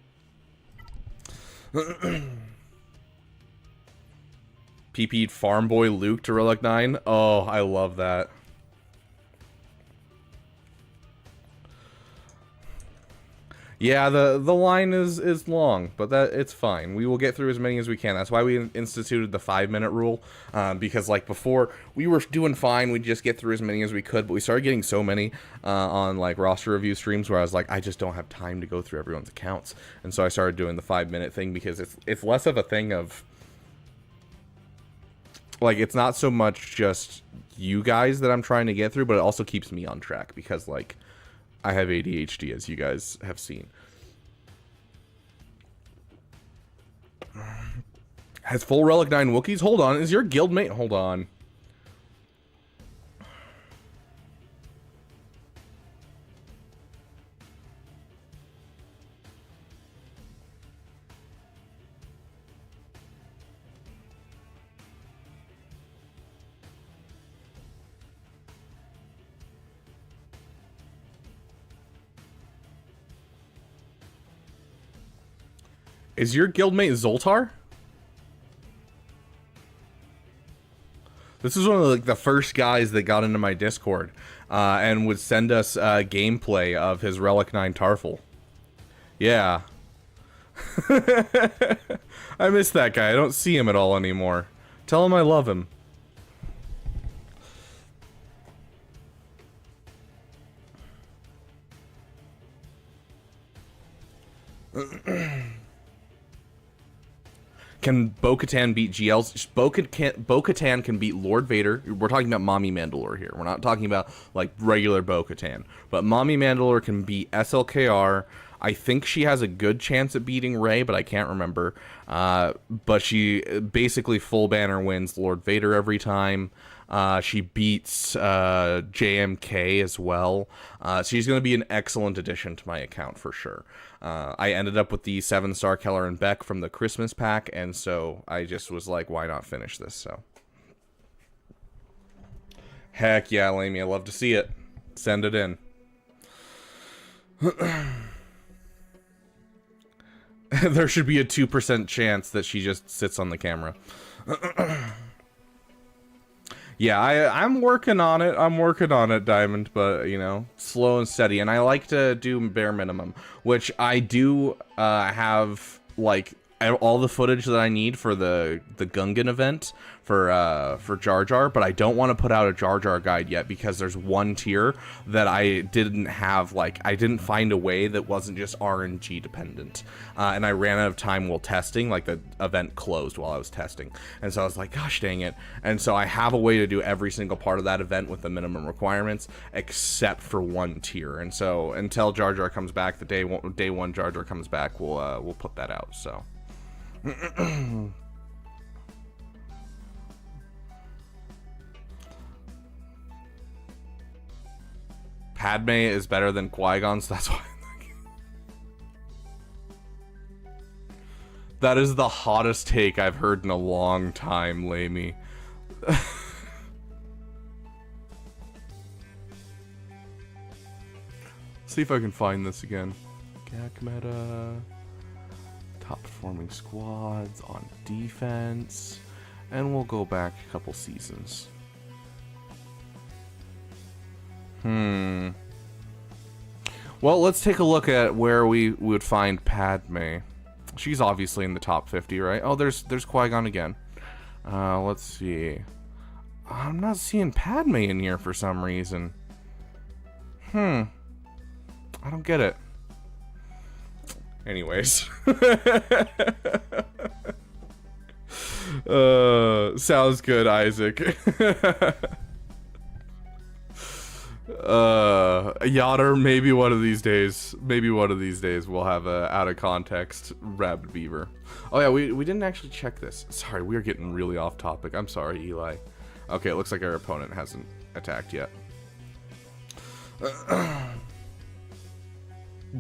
PP'd Farm Boy Luke to Relic 9. Oh, I love that. Yeah, the line is long, but it's fine. We will get through as many as we can. That's why we instituted the 5-minute rule, because like before, we were doing fine. We'd just get through as many as we could, but we started getting so many on like roster review streams where I was like, I just don't have time to go through everyone's accounts, and so I started doing the 5-minute thing, because it's less of a thing of like, it's not so much just you guys that I'm trying to get through, but it also keeps me on track, because like, I have ADHD, as you guys have seen. Has full Relic 9 Wookiees? Hold on, is your guildmate? Hold on. Is your guildmate Zoltar? This is one of like the first guys that got into my Discord and would send us gameplay of his Relic 9 Tarful. Yeah. I miss that guy. I don't see him at all anymore. Tell him I love him. Can Bo-Katan beat GLs? Bo-Katan can beat Lord Vader. We're talking about Mommy Mandalore here. We're not talking about, like, regular Bo-Katan. But Mommy Mandalore can beat SLKR. I think she has a good chance at beating Rey, but I can't remember. But she basically full banner wins Lord Vader every time. She beats JMK as well. She's going to be an excellent addition to my account for sure. I ended up with the 7-star Keller and Beck from the Christmas pack, and so I just was like, why not finish this? So, heck yeah, Lamy, I love to see it. Send it in. There should be a 2% chance that she just sits on the camera. Yeah, I'm working on it. I'm working on it, Diamond, but, you know, slow and steady. And I like to do bare minimum, which I do have, like, all the footage that I need for the Gungan event for Jar Jar, but I don't want to put out a Jar Jar guide yet because there's one tier that I didn't have, like, I didn't find a way that wasn't just RNG dependent, and I ran out of time while testing. Like, the event closed while I was testing, and so I was like, gosh dang it. And so I have a way to do every single part of that event with the minimum requirements except for one tier, and so until Jar Jar comes back, the day one Jar Jar comes back, we'll put that out. So Padme is better than Qui-Gon, so that's why. That is the hottest take I've heard in a long time, Lamy. See if I can find this again. Gak meta. Top performing squads on defense. And we'll go back a couple seasons. Well, let's take a look at where we would find Padme. She's obviously in the top 50, right? Oh, there's Qui-Gon again. Let's see. I'm not seeing Padme in here for some reason. I don't get it. Anyways. Sounds good, Isaac. Yotter, maybe one of these days we'll have a out of context rabid beaver. Oh yeah, we didn't actually check this. Sorry, we are getting really off topic. I'm sorry, Eli. Okay, it looks like our opponent hasn't attacked yet.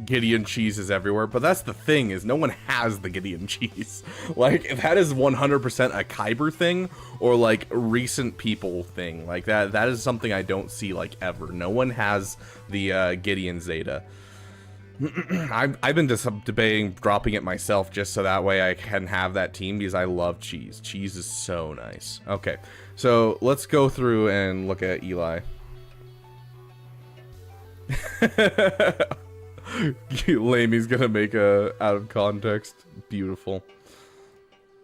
Gideon cheese is everywhere, but that's the thing, is no one has the Gideon cheese. Like, if that is 100% a Kyber thing, or like recent people thing, like that is something I don't see like ever. No one has the Gideon Zeta. I've been debating dropping it myself just so that way I can have that team, because I love cheese. Cheese is so nice. Okay, so let's go through and look at Eli. Lamey's gonna make a out of context. Beautiful.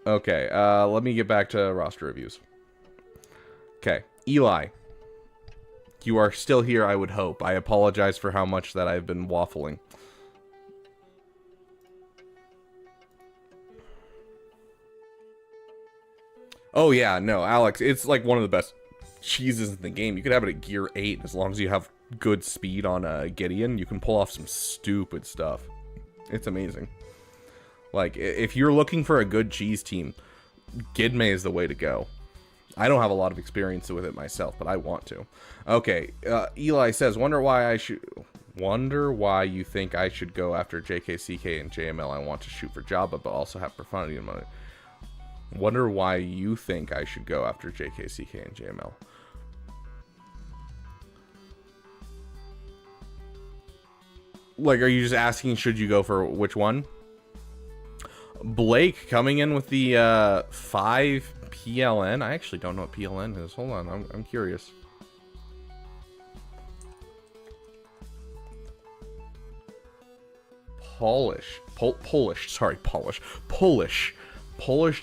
Okay, let me get back to roster reviews. Okay, Eli. You are still here, I would hope. I apologize for how much that I've been waffling. Oh yeah, no, Alex, it's like one of the best cheeses in the game. You could have it at gear 8 as long as you have good speed on Gideon. You can pull off some stupid stuff. It's amazing. Like, if you're looking for a good cheese team, Gidme is the way to go. I don't have a lot of experience with it myself, but I want to. Okay, Eli says, wonder why you think I should go after JKCK and JML. I want to shoot for Jabba, but also have profundity in my... Wonder why you think I should go after JKCK and JML. Like, are you just asking, should you go for which one? Blake coming in with the 5 PLN. I actually don't know what PLN is. Hold on, I'm curious. Polish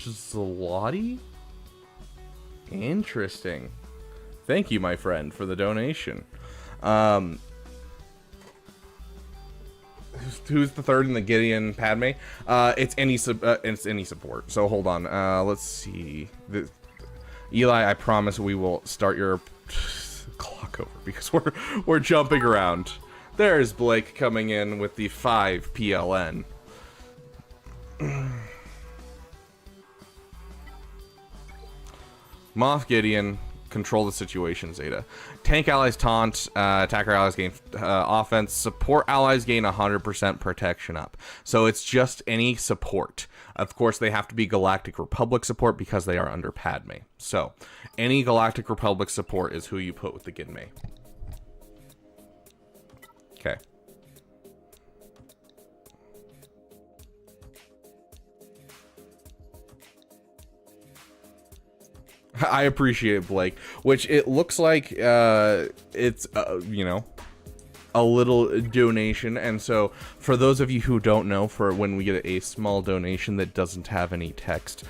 Zloty? Interesting. Thank you, my friend, for the donation. Who's the third in the Gideon Padme? It's any support. So hold on. Let's see. Eli, I promise we will start your clock over because we're jumping around. There's Blake coming in with the 5 PLN. Moff Gideon, control the situation, Zeta. Tank allies taunt, attacker allies gain offense, support allies gain 100% protection up. So it's just any support. Of course, they have to be Galactic Republic support because they are under Padme. So any Galactic Republic support is who you put with the Gidme. Okay. I appreciate it, Blake. Which it looks like it's, you know, a little donation. And so for those of you who don't know, for when we get a small donation that doesn't have any text,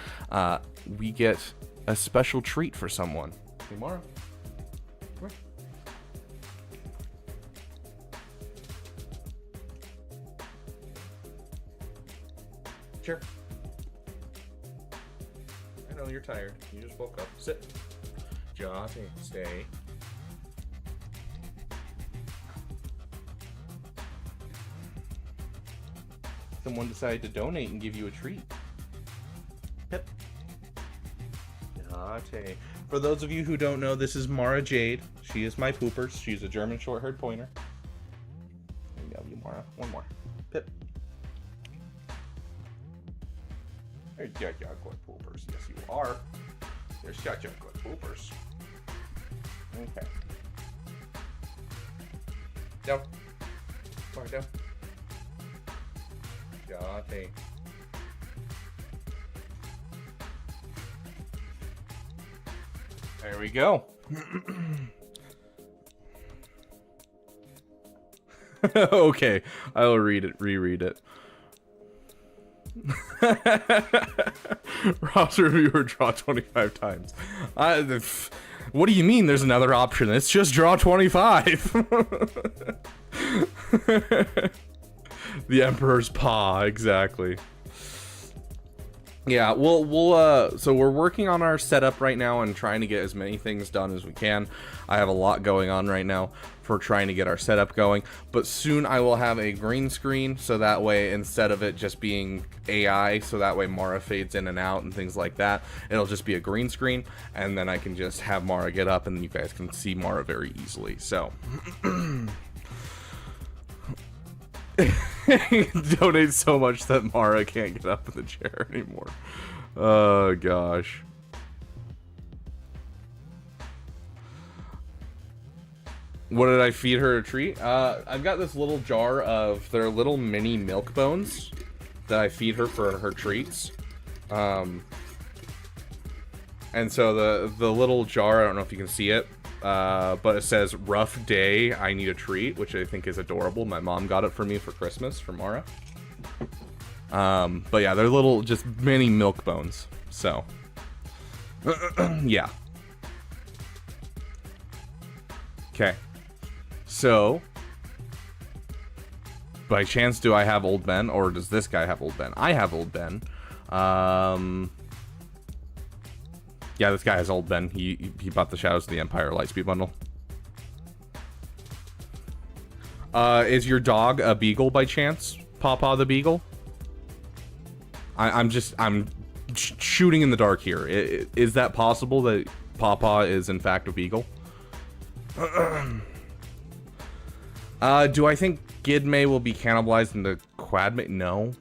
we get a special treat for someone. Hey, Mara. Come here. Sure. I know you're tired. You just woke up. Sit. Jotty, stay. Someone decided to donate and give you a treat. Yep. Jotty. For those of you who don't know, this is Mara Jade. She is my poopers. She's a German short-haired pointer. I love you, Mara. One more. Pip. Hey, yeah, good poopers. Yes, you are. You're such a good poopers. Okay. Down. Come on, down. Jotty. There we go. Okay, I'll reread it. Roster reviewer draw 25 times. What do you mean there's another option? It's just draw 25. The Emperor's paw, exactly. Yeah, so we're working on our setup right now and trying to get as many things done as we can. I have a lot going on right now for trying to get our setup going, but soon I will have a green screen, so that way, instead of it just being AI, so that way Mara fades in and out and things like that, it'll just be a green screen, and then I can just have Mara get up and you guys can see Mara very easily, so... Donate so much that Mara can't get up in the chair anymore. Oh gosh. What did I feed her a treat? I've got this little jar of their little mini milk bones that I feed her for her treats. And so the little jar, I don't know if you can see it, but it says rough day, I need a treat, which I think is adorable. My mom got it for me for Christmas from Mara. But yeah, they're little just mini milk bones. So yeah. Okay. So by chance do I have Old Ben, or does this guy have Old Ben? I have Old Ben. Yeah, this guy has Old Ben. He bought the Shadows of the Empire Lightspeed bundle. Is your dog a beagle by chance? Pawpaw the Beagle? I'm shooting in the dark here. Is that possible that Pawpaw is in fact a beagle? Do I think Gidme will be cannibalized into Quadme? No.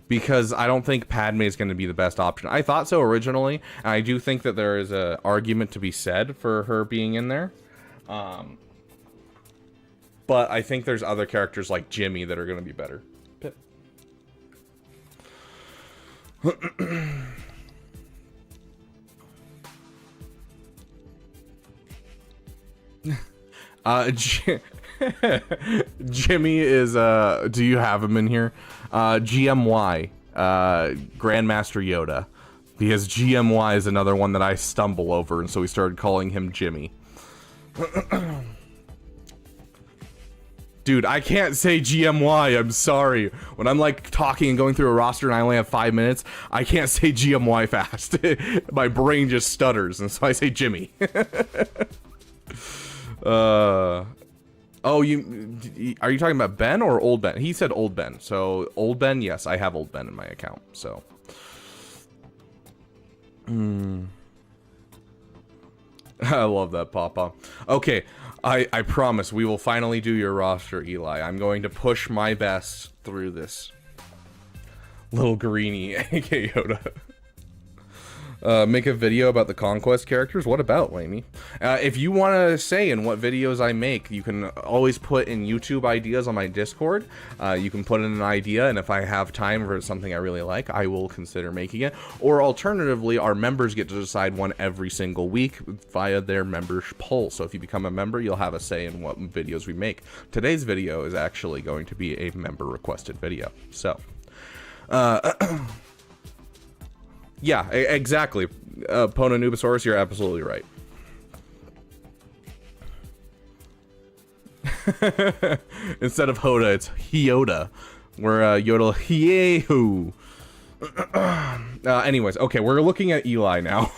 Because I don't think Padme is going to be the best option. I thought so originally, and I do think that there is an argument to be said for her being in there. But I think there's other characters like Jimmy that are going to be better. Pip. Jimmy is, do you have him in here? GMY, Grandmaster Yoda, because GMY is another one that I stumble over, and so we started calling him Jimmy. Dude, I can't say GMY, I'm sorry. When I'm like talking and going through a roster and I only have 5 minutes, I can't say GMY fast. My brain just stutters, and so I say Jimmy. Oh, are you talking about Ben or Old Ben? He said Old Ben. So, Old Ben, yes, I have Old Ben in my account, so. I love that, Papa. Okay, I promise we will finally do your roster, Eli. I'm going to push my best through this. Little Greenie, aka Yoda. Make a video about the Conquest characters? What about, Lamey? If you want to say in what videos I make, you can always put in YouTube ideas on my Discord. You can put in an idea, and if I have time or it's something I really like, I will consider making it. Or alternatively, our members get to decide one every single week via their members poll. So if you become a member, you'll have a say in what videos we make. Today's video is actually going to be a member-requested video. So, yeah, exactly. Pona Nubosaurus, you're absolutely right. Instead of Hoda, it's Hyoda. We're Yodel Hyehu. Anyways, okay, we're looking at Eli now.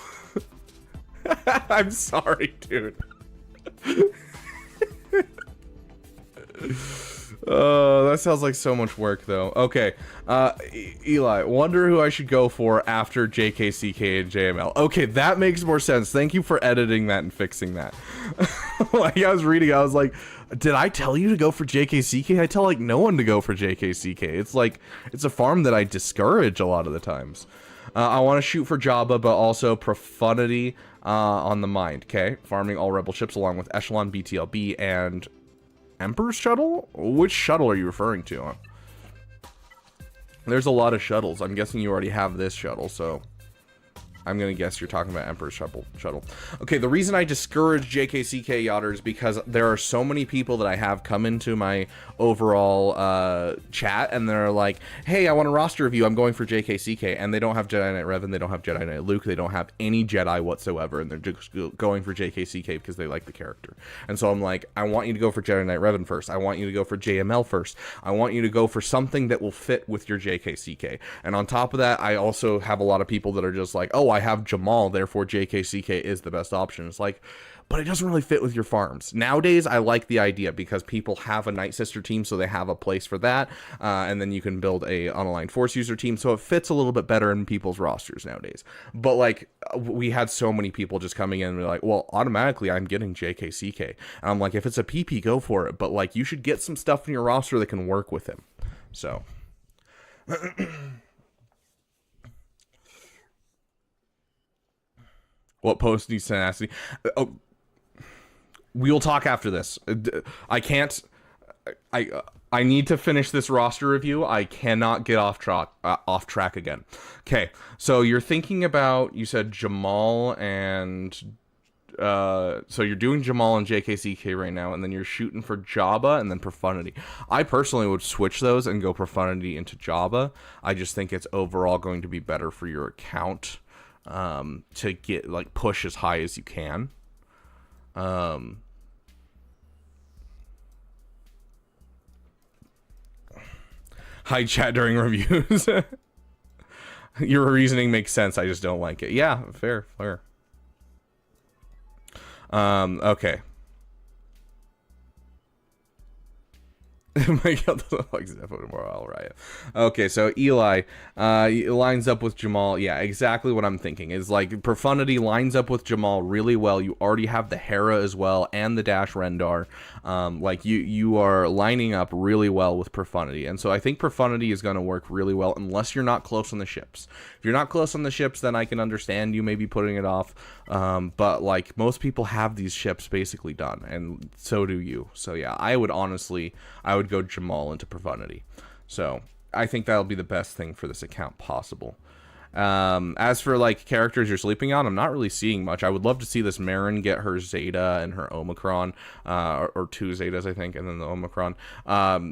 I'm sorry, dude. That sounds like so much work, though. Okay, Eli, wonder who I should go for after JKCK and JML. Okay, that makes more sense. Thank you for editing that and fixing that. Like, I was reading, I was like, did I tell you to go for JKCK? I tell, like, no one to go for JKCK. It's like, it's a farm that I discourage a lot of the times. I want to shoot for Jabba, but also Profundity on the mind, okay? Farming all rebel ships along with Echelon, BTLB, and Emperor's shuttle? Which shuttle are you referring to? There's a lot of shuttles. I'm guessing you already have this shuttle, so. I'm going to guess you're talking about Emperor's Shuttle. Okay, the reason I discourage JKCK Yotter is because there are so many people that I have come into my overall chat, and they're like, hey, I want a roster review, I'm going for JKCK, and they don't have Jedi Knight Revan, they don't have Jedi Knight Luke, they don't have any Jedi whatsoever, and they're just going for JKCK because they like the character. And so I'm like, I want you to go for Jedi Knight Revan first, I want you to go for JML first, I want you to go for something that will fit with your JKCK. And on top of that, I also have a lot of people that are just like, oh, I have Jamal, therefore JKCK is the best option. It's like, but it doesn't really fit with your farms. Nowadays, I like the idea because people have a Night Sister team, so they have a place for that, and then you can build a unaligned Force user team, so it fits a little bit better in people's rosters nowadays. But like, we had so many people just coming in and be like, well, automatically I'm getting JKCK. And I'm like, if it's a PP, go for it, but like, you should get some stuff in your roster that can work with him. So... What post needs tenacity? Oh, we'll talk after this. I can't. I need to finish this roster review. I cannot get off track again. Okay, so you're thinking about. You said Jamal and. So you're doing Jamal and JKCK right now, and then you're shooting for Jabba and then Profundity. I personally would switch those and go Profundity into Jabba. I just think it's overall going to be better for your account. To get like push as high as you can. Hi chat during reviews. Your reasoning makes sense, I just don't like it. Yeah, fair. Okay. Miguel doesn't like Zepho anymore. All right. Okay, so Eli lines up with Jamal. Yeah, exactly what I'm thinking. Is like Profundity lines up with Jamal really well. You already have the Hera as well and the Dash Rendar. Like you are lining up really well with Profundity, and so I think Profundity is going to work really well unless you're not close on the ships. If you're not close on the ships, then I can understand you maybe putting it off. But like most people have these ships basically done, and so do you. So yeah, I would go Jamal into Profundity. So I think that'll be the best thing for this account possible. As for like characters you're sleeping on, I'm not really seeing much. I would love to see this Marin get her Zeta and her Omicron, or 2 Zetas, I think, and then the Omicron.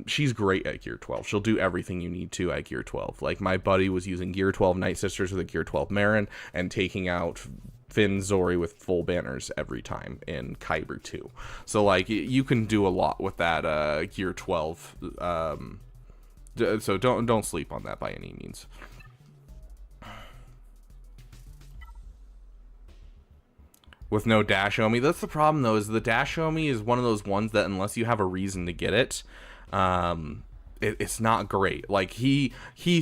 She's great at Gear 12. She'll do everything you need to at Gear 12. Like my buddy was using Gear 12 Night Sisters with a Gear 12 Marin and taking out Finn Zori with full banners every time in Kyber 2. So like you can do a lot with that Gear 12. So don't sleep on that by any means. With no Dash Omi, that's the problem though. Is the Dash Omi is one of those ones that unless you have a reason to get it, it's not great. Like he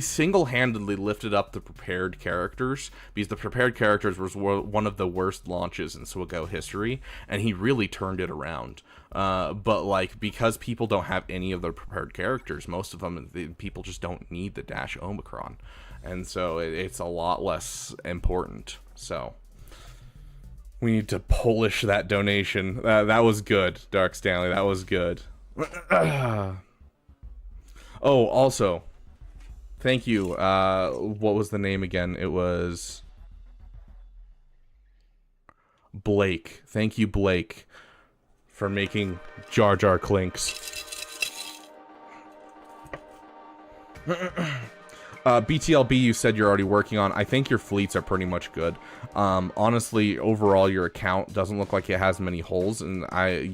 single-handedly lifted up the prepared characters because the prepared characters was one of the worst launches in SWGO history, and he really turned it around. But like because people don't have any of the prepared characters, most of them people just don't need the Dash Omicron, and so it's a lot less important. So we need to polish that donation. That was good, Dark Stanley. That was good. Oh, also, thank you. What was the name again? It was Blake. Thank you, Blake, for making Jar Jar Clinks. BTLB, you said you're already working on. I think your fleets are pretty much good. Honestly, overall, your account doesn't look like it has many holes, and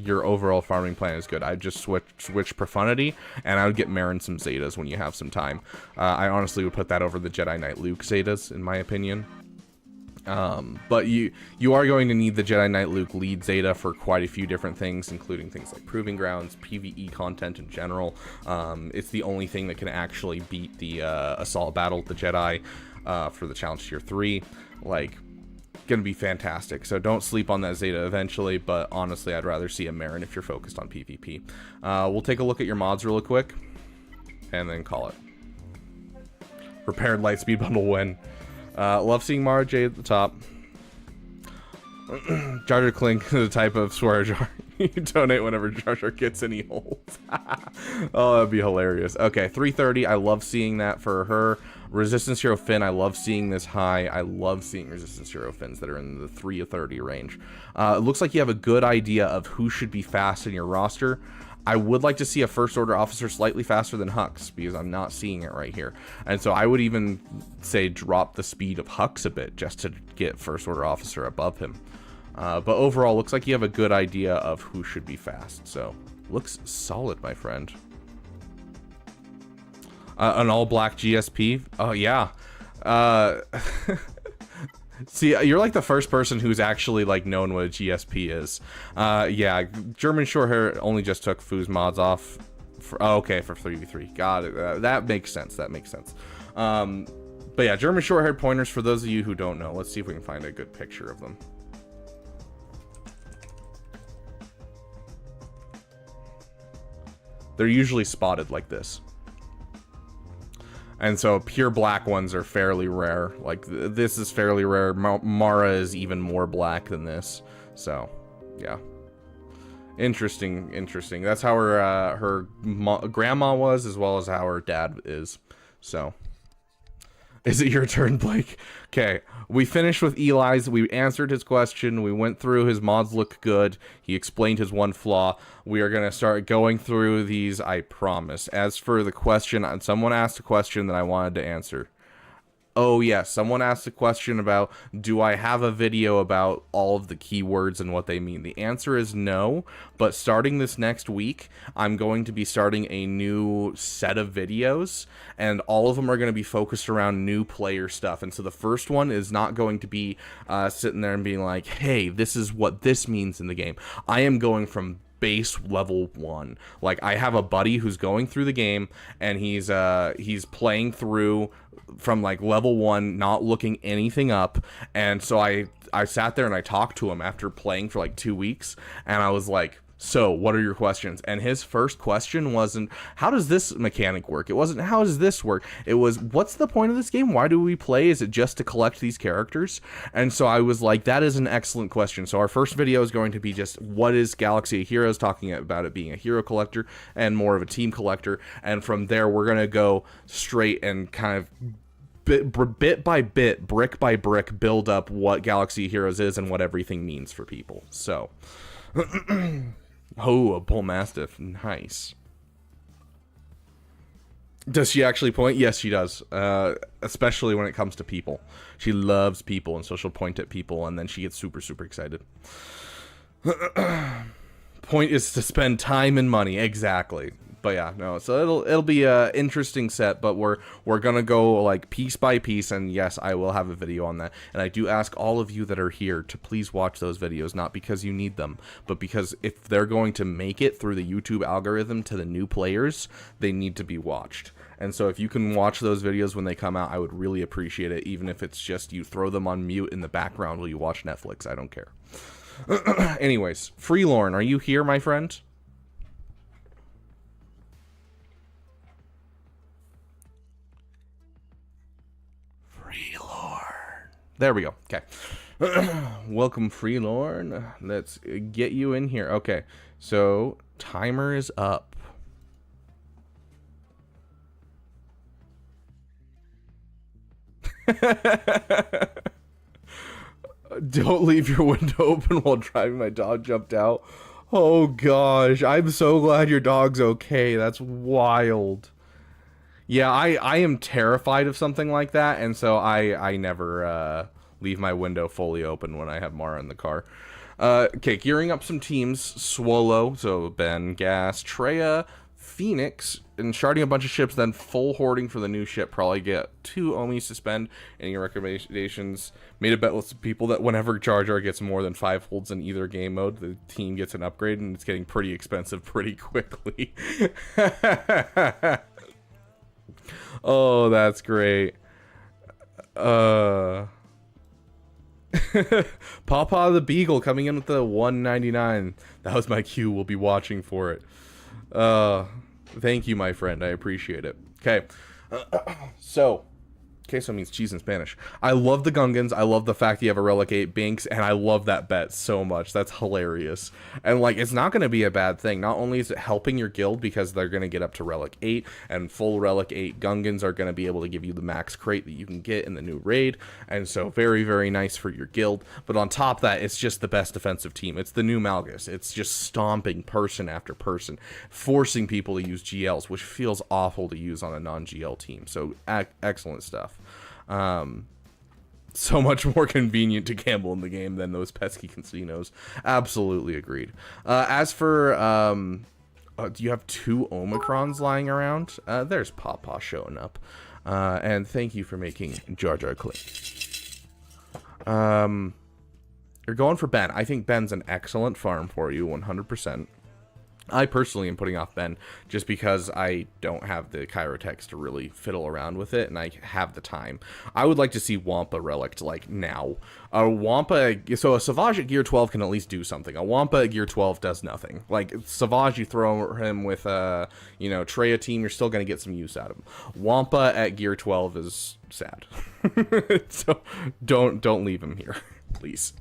your overall farming plan is good. I just switch Profundity, and I would get Marin some Zetas when you have some time. I honestly would put that over the Jedi Knight Luke Zetas, in my opinion. But you are going to need the Jedi Knight Luke lead Zeta for quite a few different things, including things like Proving Grounds, PvE content in general. It's the only thing that can actually beat the Assault Battle with the Jedi for the Challenge Tier 3. Like, gonna be fantastic. So don't sleep on that Zeta eventually, but honestly, I'd rather see a Marin if you're focused on PvP. We'll take a look at your mods real quick, and then call it. Repaired Lightspeed Bundle win. Love seeing Mara Jade at the top. Jar Jar Clink, the type of swear jar. You donate whenever Jar Jar gets any holes. Oh, that'd be hilarious. Okay, 330. I love seeing that for her. Resistance Hero Finn, I love seeing this high. I love seeing Resistance Hero Finns that are in the 330 range. It looks like you have a good idea of who should be fast in your roster. I would like to see a First Order officer slightly faster than Hux, because I'm not seeing it right here. And so I would even say drop the speed of Hux a bit, just to get First Order officer above him. But overall, looks like you have a good idea of who should be fast. So, looks solid, my friend. An all-black GSP? Oh, yeah. See, you're like the first person who's actually like known what a GSP is. Yeah, German Shorthair only just took Foo's mods off. Oh, okay, for 3v3. Got it. That makes sense. That makes sense. But yeah, German Shorthair pointers, for those of you who don't know. Let's see if we can find a good picture of them. They're usually spotted like this. And so pure black ones are fairly rare. Like this is fairly rare. Mara is even more black than this. So, yeah. Interesting, interesting. That's how her grandma was, as well as how her dad is. So, is it your turn, Blake? Okay, we finished with Eli's. We answered his question. We went through his mods look good. He explained his one flaw. We are going to start going through these, I promise. As for the question, someone asked a question that I wanted to answer. Oh, yes, someone asked a question about, do I have a video about all of the keywords and what they mean? The answer is no, but starting this next week, I'm going to be starting a new set of videos, and all of them are going to be focused around new player stuff. And so the first one is not going to be sitting there and being like, hey, this is what this means in the game. I am going from base level 1. Like, I have a buddy who's going through the game, and he's playing through from like level 1, not looking anything up. And so I sat there and I talked to him after playing for like 2 weeks, and I was like, so what are your questions? And his first question wasn't, how does this mechanic work? It wasn't, how does this work? It was, what's the point of this game? Why do we play? Is it just to collect these characters? And so I was like, that is an excellent question. So our first video is going to be just, what is Galaxy of Heroes, talking about it being a hero collector and more of a team collector. And from there, we're going to go straight and kind of bit by bit, brick by brick, build up what Galaxy of Heroes is and what everything means for people. So, oh, a bull mastiff, nice. Does she actually point? Yes, she does. Especially when it comes to people. She loves people, and so she'll point at people, and then she gets super, super excited. Point is to spend time and money, exactly. But yeah, no, so it'll be a interesting set, but we're gonna go like piece by piece, and yes, I will have a video on that. And I do ask all of you that are here to please watch those videos, not because you need them, but because if they're going to make it through the YouTube algorithm to the new players, they need to be watched. And so if you can watch those videos when they come out, I would really appreciate it, even if it's just you throw them on mute in the background while you watch Netflix. I don't care. Anyways, Freel Lauren, are you here, my friend? Freel Lauren. There we go. Okay. Welcome, Freel Lauren. Let's get you in here. Okay. So, timer is up. Don't leave your window open while driving. My dog jumped out. Oh gosh, I'm so glad your dog's okay. That's wild. Yeah, I am terrified of something like that, and so I never leave my window fully open when I have Mara in the car. Okay, gearing up some teams. Swallow, so Ben, Gas, Treya, Phoenix, and sharding a bunch of ships, then full hoarding for the new ship. Probably get 2 Omis to spend. Any recommendations? Made a bet with some people that whenever Jar Jar gets more than 5 holds in either game mode, the team gets an upgrade, and it's getting pretty expensive pretty quickly. Oh, that's great. Pawpaw the Beagle coming in with the 199. That was my cue. We'll be watching for it. Thank you, my friend. I appreciate it. Okay. So, Queso means cheese in Spanish. I love the Gungans. I love the fact that you have a Relic 8 Binks, and I love that bet so much. That's hilarious. And, like, it's not going to be a bad thing. Not only is it helping your guild because they're going to get up to Relic 8, and full Relic 8 Gungans are going to be able to give you the max crate that you can get in the new raid, and so very, very nice for your guild. But on top of that, it's just the best defensive team. It's the new Malgus. It's just stomping person after person, forcing people to use GLs, which feels awful to use on a non-GL team. So, excellent stuff. So much more convenient to gamble in the game than those pesky casinos. Absolutely agreed. As for do you have 2 Omicrons lying around? There's Pawpaw showing up, and thank you for making Jar Jar click. You're going for Ben. I think Ben's an excellent farm for you, 100%. I personally am putting off Ben just because I don't have the Chirotex to really fiddle around with it, and I have the time. I would like to see Wampa relicked, like, now. Wampa, so a Savage at Gear 12 can at least do something. A Wampa at Gear 12 does nothing. Like, Savage, you throw him with a, you know, Treya team, you're still going to get some use out of him. Wampa at Gear 12 is sad. So, don't leave him here, please.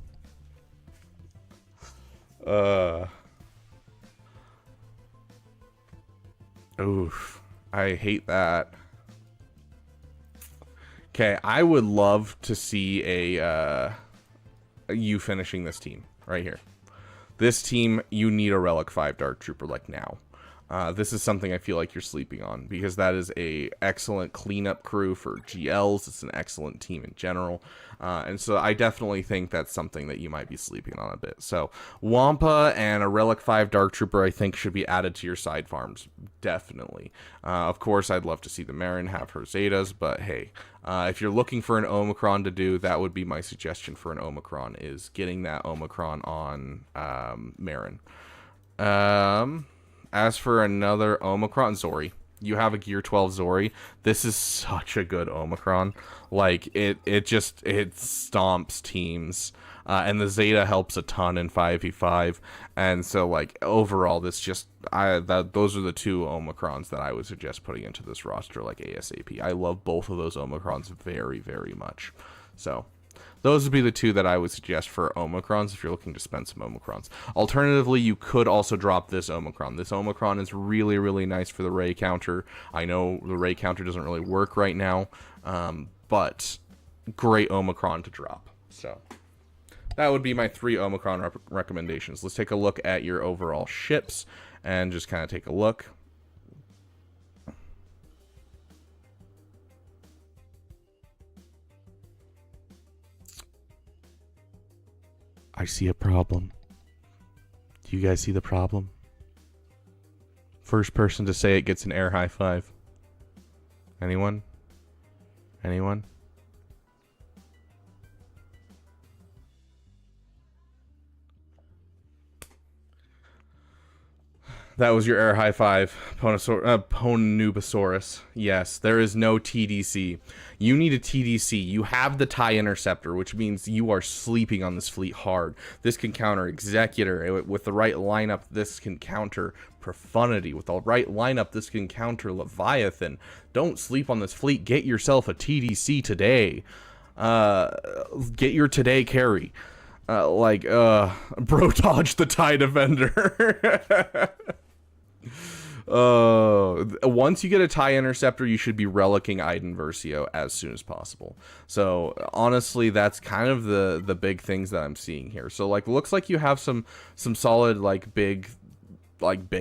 Oof, I hate that. Okay, I would love to see you finishing this team right here. This team, you need a Relic 5 Dark Trooper like now. This is something I feel like you're sleeping on because that is a excellent cleanup crew for GLs. It's an excellent team in general. And so I definitely think that's something that you might be sleeping on a bit. So Wampa and a Relic 5 Dark Trooper, I think, should be added to your side farms. Definitely. Of course, I'd love to see the Marin have her Zetas, but hey, if you're looking for an Omicron to do, that would be my suggestion for an Omicron, is getting that Omicron on Marin. As for another Omicron, Zori. You have a Gear 12 Zori. This is such a good Omicron. Like, it stomps teams. And the Zeta helps a ton in 5v5. And so, like, overall, this just... those are the 2 Omicrons that I would suggest putting into this roster, like, ASAP. I love both of those Omicrons very, very much. So... those would be the 2 that I would suggest for Omicrons if you're looking to spend some Omicrons. Alternatively, you could also drop this Omicron. This Omicron is really, really nice for the Ray counter. I know the Ray counter doesn't really work right now, but great Omicron to drop. So that would be my 3 Omicron recommendations. Let's take a look at your overall ships and just kind of take a look. I see a problem. Do you guys see the problem? First person to say it gets an air high five. Anyone? Anyone? That was your air high five, Ponubasaurus. Yes, there is no TDC. You need a TDC. You have the TIE Interceptor, which means you are sleeping on this fleet hard. This can counter Executor. With the right lineup, this can counter Profundity. With the right lineup, this can counter Leviathan. Don't sleep on this fleet. Get yourself a TDC today. Get your today carry. Bro dodge the TIE Defender. Once you get a TIE Interceptor, you should be relicking Iden Versio as soon as possible. So honestly, that's kind of the big things that I'm seeing here. So like, looks like you have some solid big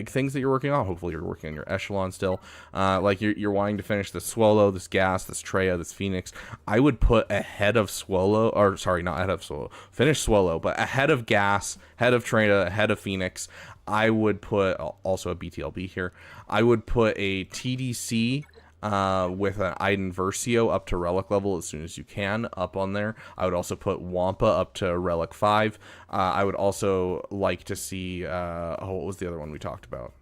things that you're working on. Hopefully you're working on your Echelon still. Like you're wanting to finish this Swallow, this Gas, this Treya, this Phoenix. I would put ahead of Swallow, or sorry, not ahead of Swallow. Finish Swallow, but ahead of Gas, ahead of Treya, ahead of Phoenix. I would put also a BTLB here. I would put a TDC with an Iden Versio up to Relic level as soon as you can up on there. I would also put Wampa up to Relic 5. I would also like to see, what was the other one we talked about?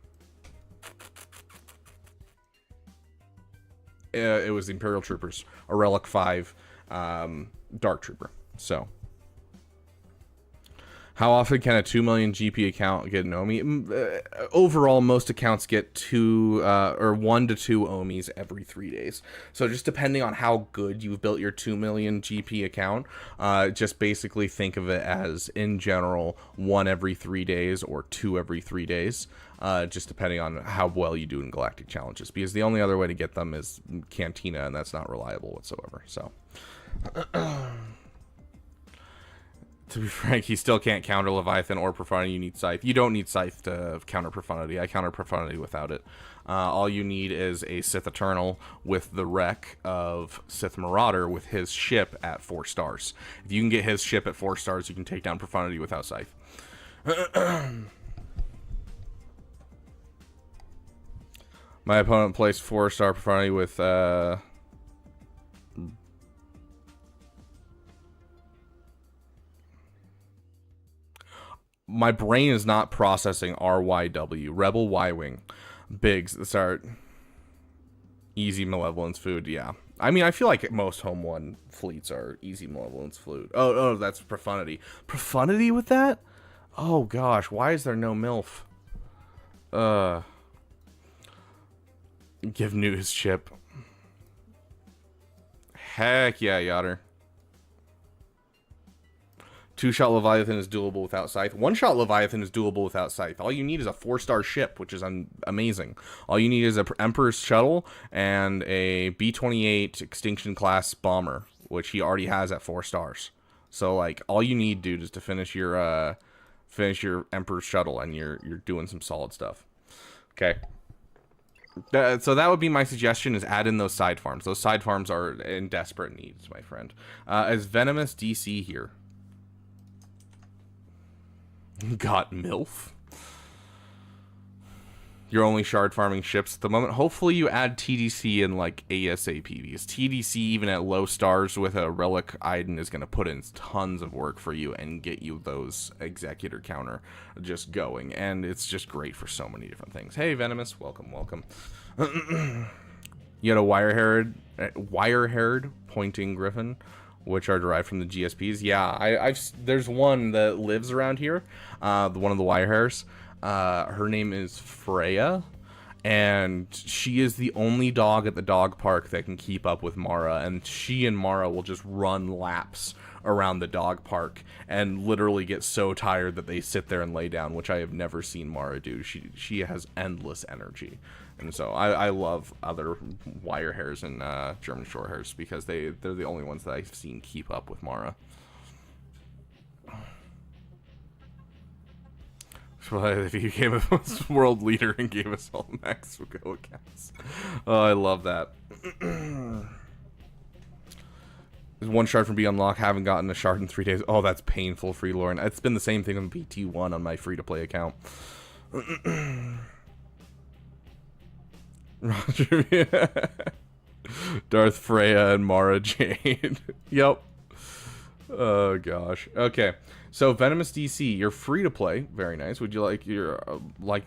It was the Imperial Troopers, a Relic 5 Dark Trooper. So, How often can a 2 million GP account get an Omi? Overall, most accounts get 1 to 2 Omis every 3 days. So just depending on how good you've built your 2 million GP account, just basically think of it as, in general, 1 every 3 days or 2 every 3 days. Just depending on how well you do in Galactic Challenges. Because the only other way to get them is Cantina, and that's not reliable whatsoever. So... To be frank, he still can't counter Leviathan or Profundity. You need Scythe. You don't need Scythe to counter Profundity. I counter Profundity without it. All you need is a Sith Eternal with the wreck of Sith Marauder with his ship at 4 stars. If you can get his ship at 4 stars, you can take down Profundity without Scythe. My opponent placed 4-star Profundity with... My brain is not processing RYW. Rebel Y-Wing. Biggs, the start. Easy Malevolence food, yeah. I mean, I feel like most Home 1 fleets are easy Malevolence food. Oh, that's Profundity. Profundity with that? Oh, gosh. Why is there no MILF? Give Newt his chip. Heck yeah, Yotter. 2-shot Leviathan is doable without Scythe. 1-shot Leviathan is doable without Scythe. All you need is a 4-star ship, which is amazing. All you need is an Emperor's Shuttle and a B-28 Extinction class bomber, which he already has at 4 stars. So like, all you need, dude, is to finish your Emperor's Shuttle, and you're doing some solid stuff. Okay. So that would be my suggestion: is add in those side farms. Those side farms are in desperate needs, my friend. Is Venomous DC here? Got MILF. You're only shard farming ships at the moment. Hopefully you add TDC in like ASAP, because TDC even at low stars with a relic Iden is going to put in tons of work for you and get you those executor counter just going, and it's just great for so many different things. Hey Venomous, welcome. You had a wire-haired pointing griffin, which are derived from the GSPs. Yeah, there's one that lives around here, one of the wire hairs. Her name is Freya, and she is the only dog at the dog park that can keep up with Mara, and she and Mara will just run laps around the dog park and literally get so tired that they sit there and lay down, which I have never seen Mara do. She has endless energy. And so I love other wire hairs and German short hairs, because they're the only ones that I've seen keep up with Mara. So if he became a world leader and gave us all max go accounts. Oh, I love that. There's 1 shard from B unlock. Haven't gotten a shard in 3 days. Oh, that's painful, Freel Lauren. It's been the same thing on BT1 on my free-to-play account. Roger, yeah. Darth Freya and Mara Jade. Yep. Oh gosh. Okay. So Venomous DC, you're free to play. Very nice. Would you like your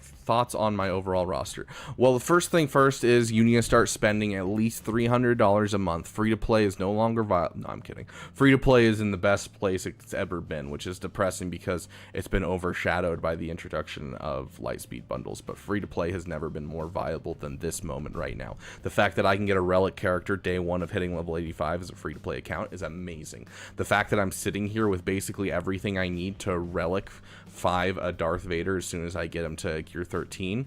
thoughts on my overall roster? Well, the first thing first is you need to start spending at least $300 a month. Free to play is no longer viable. No, I'm kidding. Free to play is in the best place it's ever been, which is depressing because it's been overshadowed by the introduction of Lightspeed bundles. But free to play has never been more viable than this moment right now. The fact that I can get a relic character day 1 of hitting level 85 as a free to play account is amazing. The fact that I'm sitting here with basically everything I need to relic 5 a Darth Vader as soon as I get him to gear 13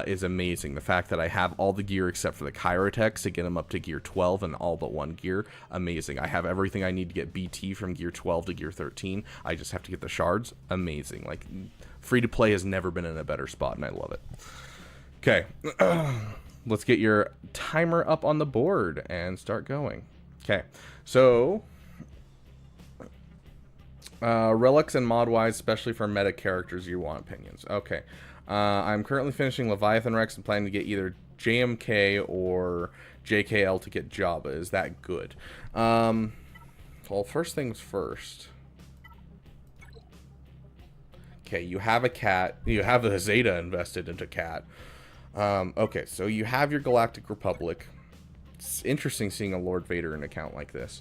is amazing. The fact that I have all the gear except for the Kyrotex to get him up to gear 12 and all but 1 gear, amazing. I have everything I need to get BT from gear 12 to gear 13. I just have to get the shards, amazing. Like, free to play has never been in a better spot, and I love it. Okay, let's get your timer up on the board and start going. Okay, so relics and mod-wise, especially for meta characters, you want opinions. Okay. I'm currently finishing Leviathan Rex and planning to get either JMK or JKL to get Jabba. Is that good? Well, first things first. Okay, you have a cat. You have a Zeta invested into cat. Okay, so you have your Galactic Republic. It's interesting seeing a Lord Vader in an account like this.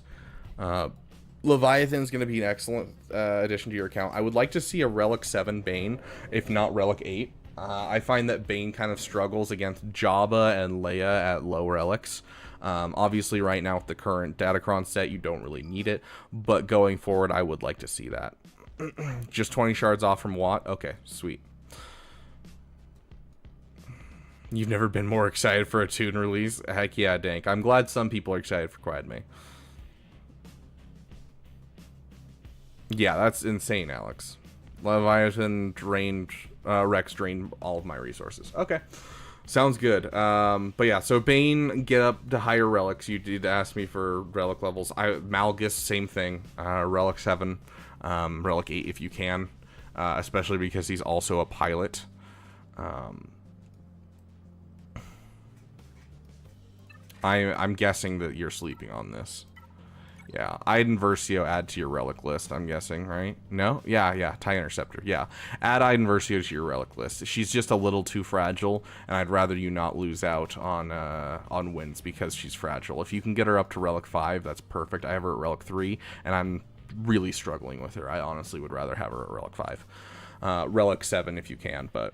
Leviathan's going to be an excellent addition to your account. I would like to see a Relic 7 Bane, if not Relic 8. I find that Bane kind of struggles against Jabba and Leia at low relics. Obviously, right now with the current Datacron set, you don't really need it. But going forward, I would like to see that. Just 20 shards off from Watt? Okay, sweet. You've never been more excited for a Toon release? Heck yeah, Dank. I'm glad some people are excited for Quadme. Yeah, that's insane, Alex. Leviathan drained, Rex drained all of my resources. Okay, sounds good. But yeah, so Bane, get up to higher relics. You did ask me for relic levels. Malgus, same thing. Relic 7, Relic 8 if you can, especially because he's also a pilot. I'm guessing that you're sleeping on this. Yeah, Iden Versio add to your relic list, I'm guessing, right? No? Yeah, TIE Interceptor, yeah. Add Iden Versio to your relic list. She's just a little too fragile, and I'd rather you not lose out on wins because she's fragile. If you can get her up to relic 5, that's perfect. I have her at relic 3, and I'm really struggling with her. I honestly would rather have her at relic 5. Relic 7 if you can, but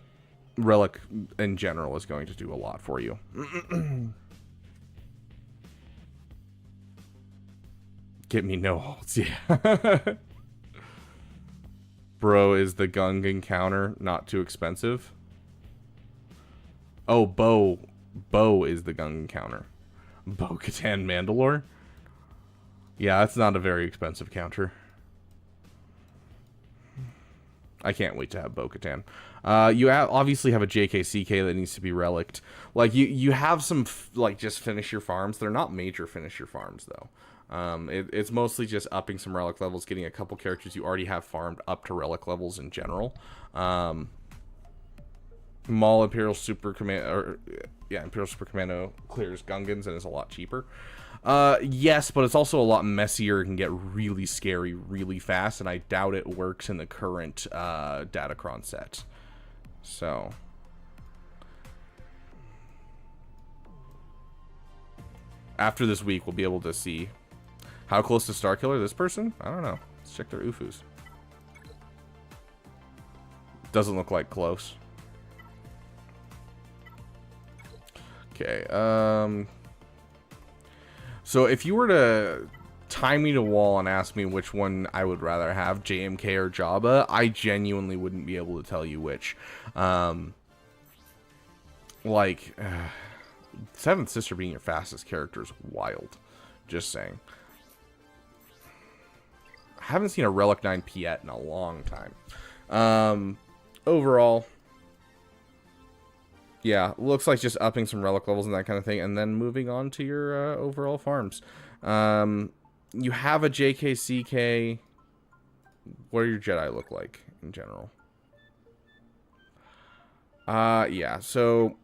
relic in general is going to do a lot for you. Get me no holds, yeah. Bro, is the Gungan counter not too expensive? Oh, Bo is the Gungan counter. Bo-Katan Mandalore? Yeah, that's not a very expensive counter. I can't wait to have Bo-Katan. You obviously have a JKCK that needs to be relicked. Like, you have some, like, just finish your farms. They're not major finish your farms, though. It's mostly just upping some relic levels, getting a couple characters you already have farmed up to relic levels in general. Maul Imperial Super Commando, Imperial Super Commando clears Gungans and is a lot cheaper. Yes, but it's also a lot messier. It can get really scary really fast, and I doubt it works in the current Datacron set. So after this week, we'll be able to see how close to Starkiller this person. I don't know. Let's check their UFUs. Doesn't look like close. Okay. So if you were to tie me to wall and ask me which one I would rather have, JMK or Jabba, I genuinely wouldn't be able to tell you which. Seventh Sister being your fastest character is wild. Just saying. I haven't seen a Relic 9 Piet in a long time. Overall, yeah, looks like just upping some relic levels and that kind of thing, and then moving on to your overall farms. You have a JKCK. What do your Jedi look like in general? Yeah, so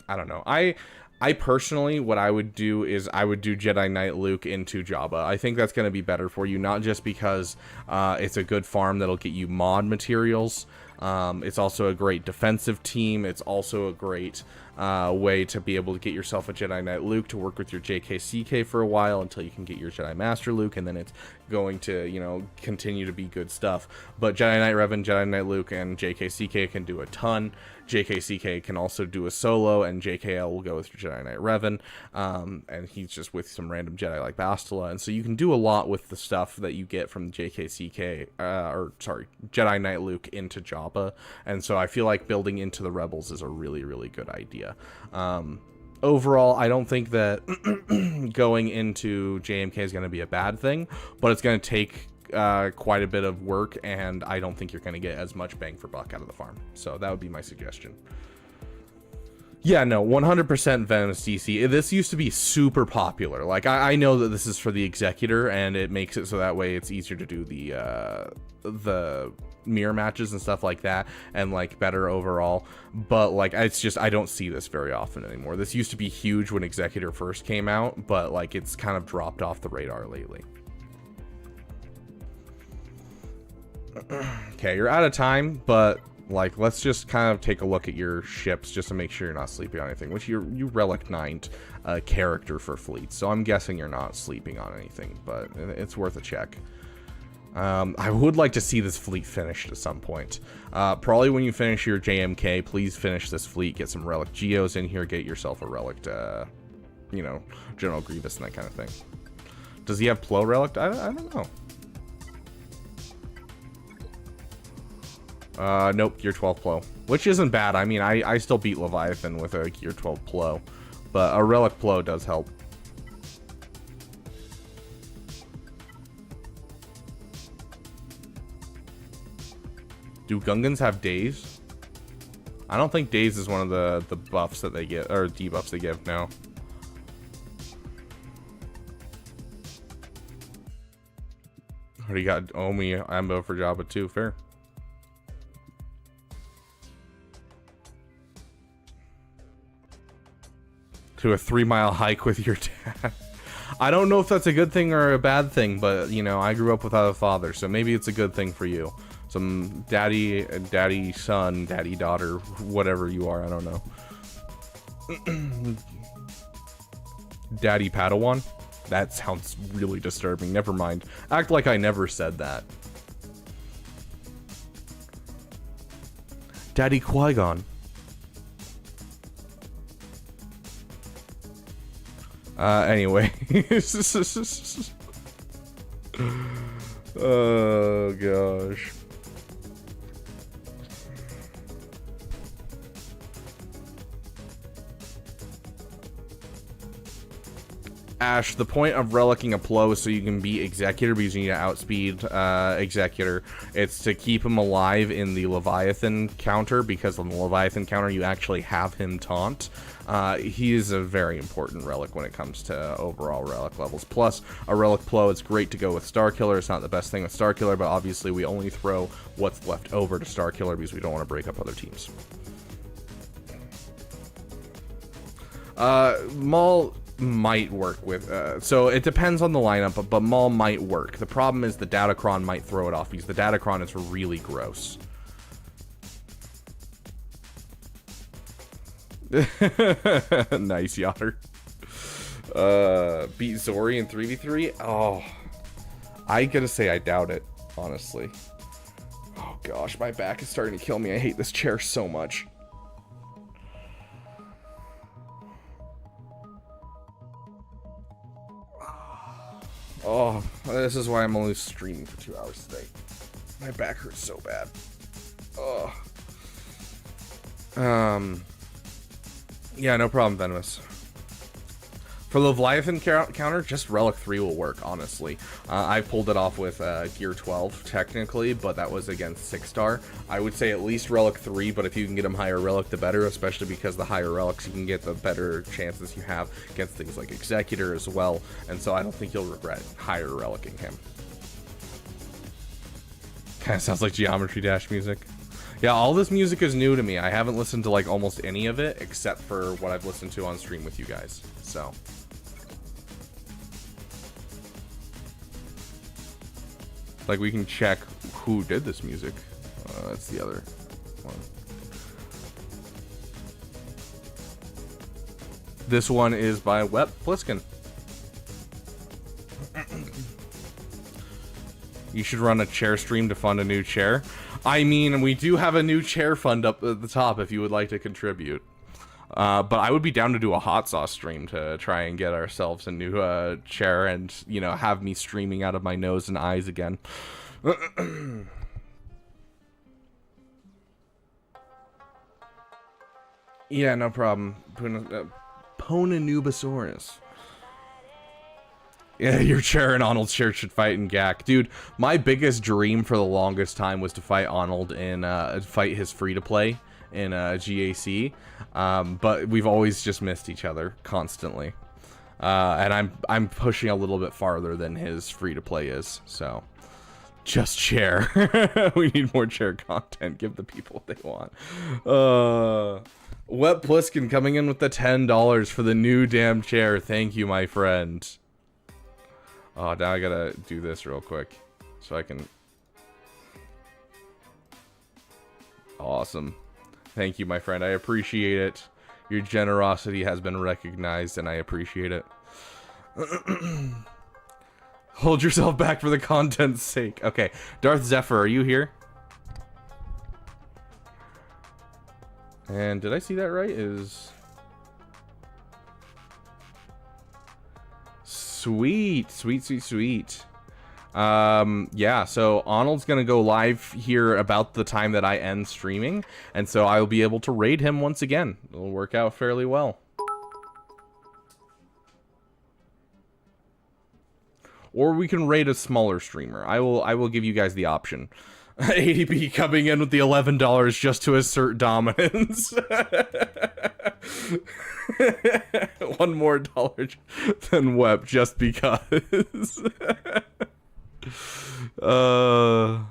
I don't know. I personally, what I would do is I would do Jedi Knight Luke into Jabba. I think that's going to be better for you, not just because it's a good farm that'll get you mod materials. It's also a great defensive team. It's also a great way to be able to get yourself a Jedi Knight Luke to work with your JKCK for a while until you can get your Jedi Master Luke, and then it's going to, you know, continue to be good stuff. But Jedi Knight Revan, Jedi Knight Luke, and JKCK can do a ton. JKCK can also do a solo, and JKL will go with your Jedi Knight Revan, and he's just with some random Jedi like Bastila, and so you can do a lot with the stuff that you get from JKCK, Jedi Knight Luke into Jabba, and so I feel like building into the Rebels is a really, really good idea. Overall, I don't think that going into JMK is going to be a bad thing, but it's going to take quite a bit of work, and I don't think you're going to get as much bang for buck out of the farm. So that would be my suggestion. Yeah, no, 100% Venomous DC. This used to be super popular. Like, I know that this is for the Executor, and it makes it so that way it's easier to do the mirror matches and stuff like that, and like better overall. But like, it's just, I don't see this very often anymore. This used to be huge when Executor first came out, but like, it's kind of dropped off the radar lately. Okay, you're out of time, but Like, let's just kind of take a look at your ships just to make sure you're not sleeping on anything. Which you relic 9'd character for fleets, so I'm guessing you're not sleeping on anything, but it's worth a check. I would like to see this fleet finished at some point. Probably when you finish your JMK, please finish this fleet, get some relic Geos in here, get yourself a relic, you know, General Grievous and that kind of thing. Does he have Plo relic? I don't know. Nope, Gear 12 Plo. Which isn't bad. I mean, I still beat Leviathan with a Gear 12 Plo. But a Relic Plo does help. Do Gungans have Daze? I don't think Daze is one of the buffs that they get, or debuffs they give, no. Already got Omi Ambo for Jabba too, fair. To a 3-mile hike with your dad. I don't know if that's a good thing or a bad thing, but you know, I grew up without a father, so maybe it's a good thing for you. Some daddy son, daddy daughter, whatever you are, I don't know. Daddy Padawan? That sounds really disturbing. Never mind. Act like I never said that. Daddy Qui-Gon. Anyway. Oh, gosh. Ash, the point of relicking a Plo is so you can beat Executor because you need to outspeed Executor. It's to keep him alive in the Leviathan counter, because on the Leviathan counter you actually have him taunt. He is a very important relic when it comes to overall relic levels. Plus, a relic Plo, it's great to go with Starkiller. It's not the best thing with Starkiller, but obviously we only throw what's left over to Starkiller because we don't want to break up other teams. Maul might work with, so it depends on the lineup, but Maul might work. The problem is the Datacron might throw it off because the Datacron is really gross. Nice, Yotter. Beat Zori in 3v3? Oh, I gotta say I doubt it, honestly. Oh gosh, my back is starting to kill me. I hate this chair so much. Oh, this is why I'm only streaming for 2 hours today. My back hurts so bad. Oh. Yeah, no problem, Venomous. For the Leviathan counter, just Relic 3 will work, honestly. I pulled it off with Gear 12, technically, but that was against 6-star. I would say at least Relic 3, but if you can get him higher Relic, the better, especially because the higher Relics, you can get the better chances you have against things like Executor as well, and so I don't think you'll regret higher Relicing him. Kinda sounds like Geometry Dash music. Yeah, all this music is new to me. I haven't listened to, like, almost any of it, except for what I've listened to on stream with you guys, so... Like, we can check who did this music. That's the other one. This one is by Wep One. You should run a chair stream to fund a new chair. I mean, we do have a new chair fund up at the top if you would like to contribute. But I would be down to do a hot sauce stream to try and get ourselves a new chair and, you know, have me streaming out of my nose and eyes again. Yeah, no problem. Ponanubasaurus. Yeah, your chair and Arnold's chair should fight in GAC. Dude, my biggest dream for the longest time was to fight Arnold in, fight his free-to-play in GAC, but we've always just missed each other constantly, and I'm pushing a little bit farther than his free to play is, so just chair. We need more chair content. Give the people what they want. Wep Pliskin coming in with the $10 for the new damn chair. Thank you, my friend. Oh, now I gotta do this real quick so I can. Awesome. Thank you, my friend. I appreciate it. Your generosity has been recognized, and I appreciate it. Hold yourself back for the content's sake. Okay, Darth Zephyr, are you here? And did I see that right? Is... Sweet, sweet, sweet, sweet. Yeah, so Arnold's gonna go live here about the time that I end streaming, and so I will be able to raid him once again. It'll work out fairly well. Or we can raid a smaller streamer. I will give you guys the option. ADB coming in with the $11 just to assert dominance. One more dollar than Wep just because. Oh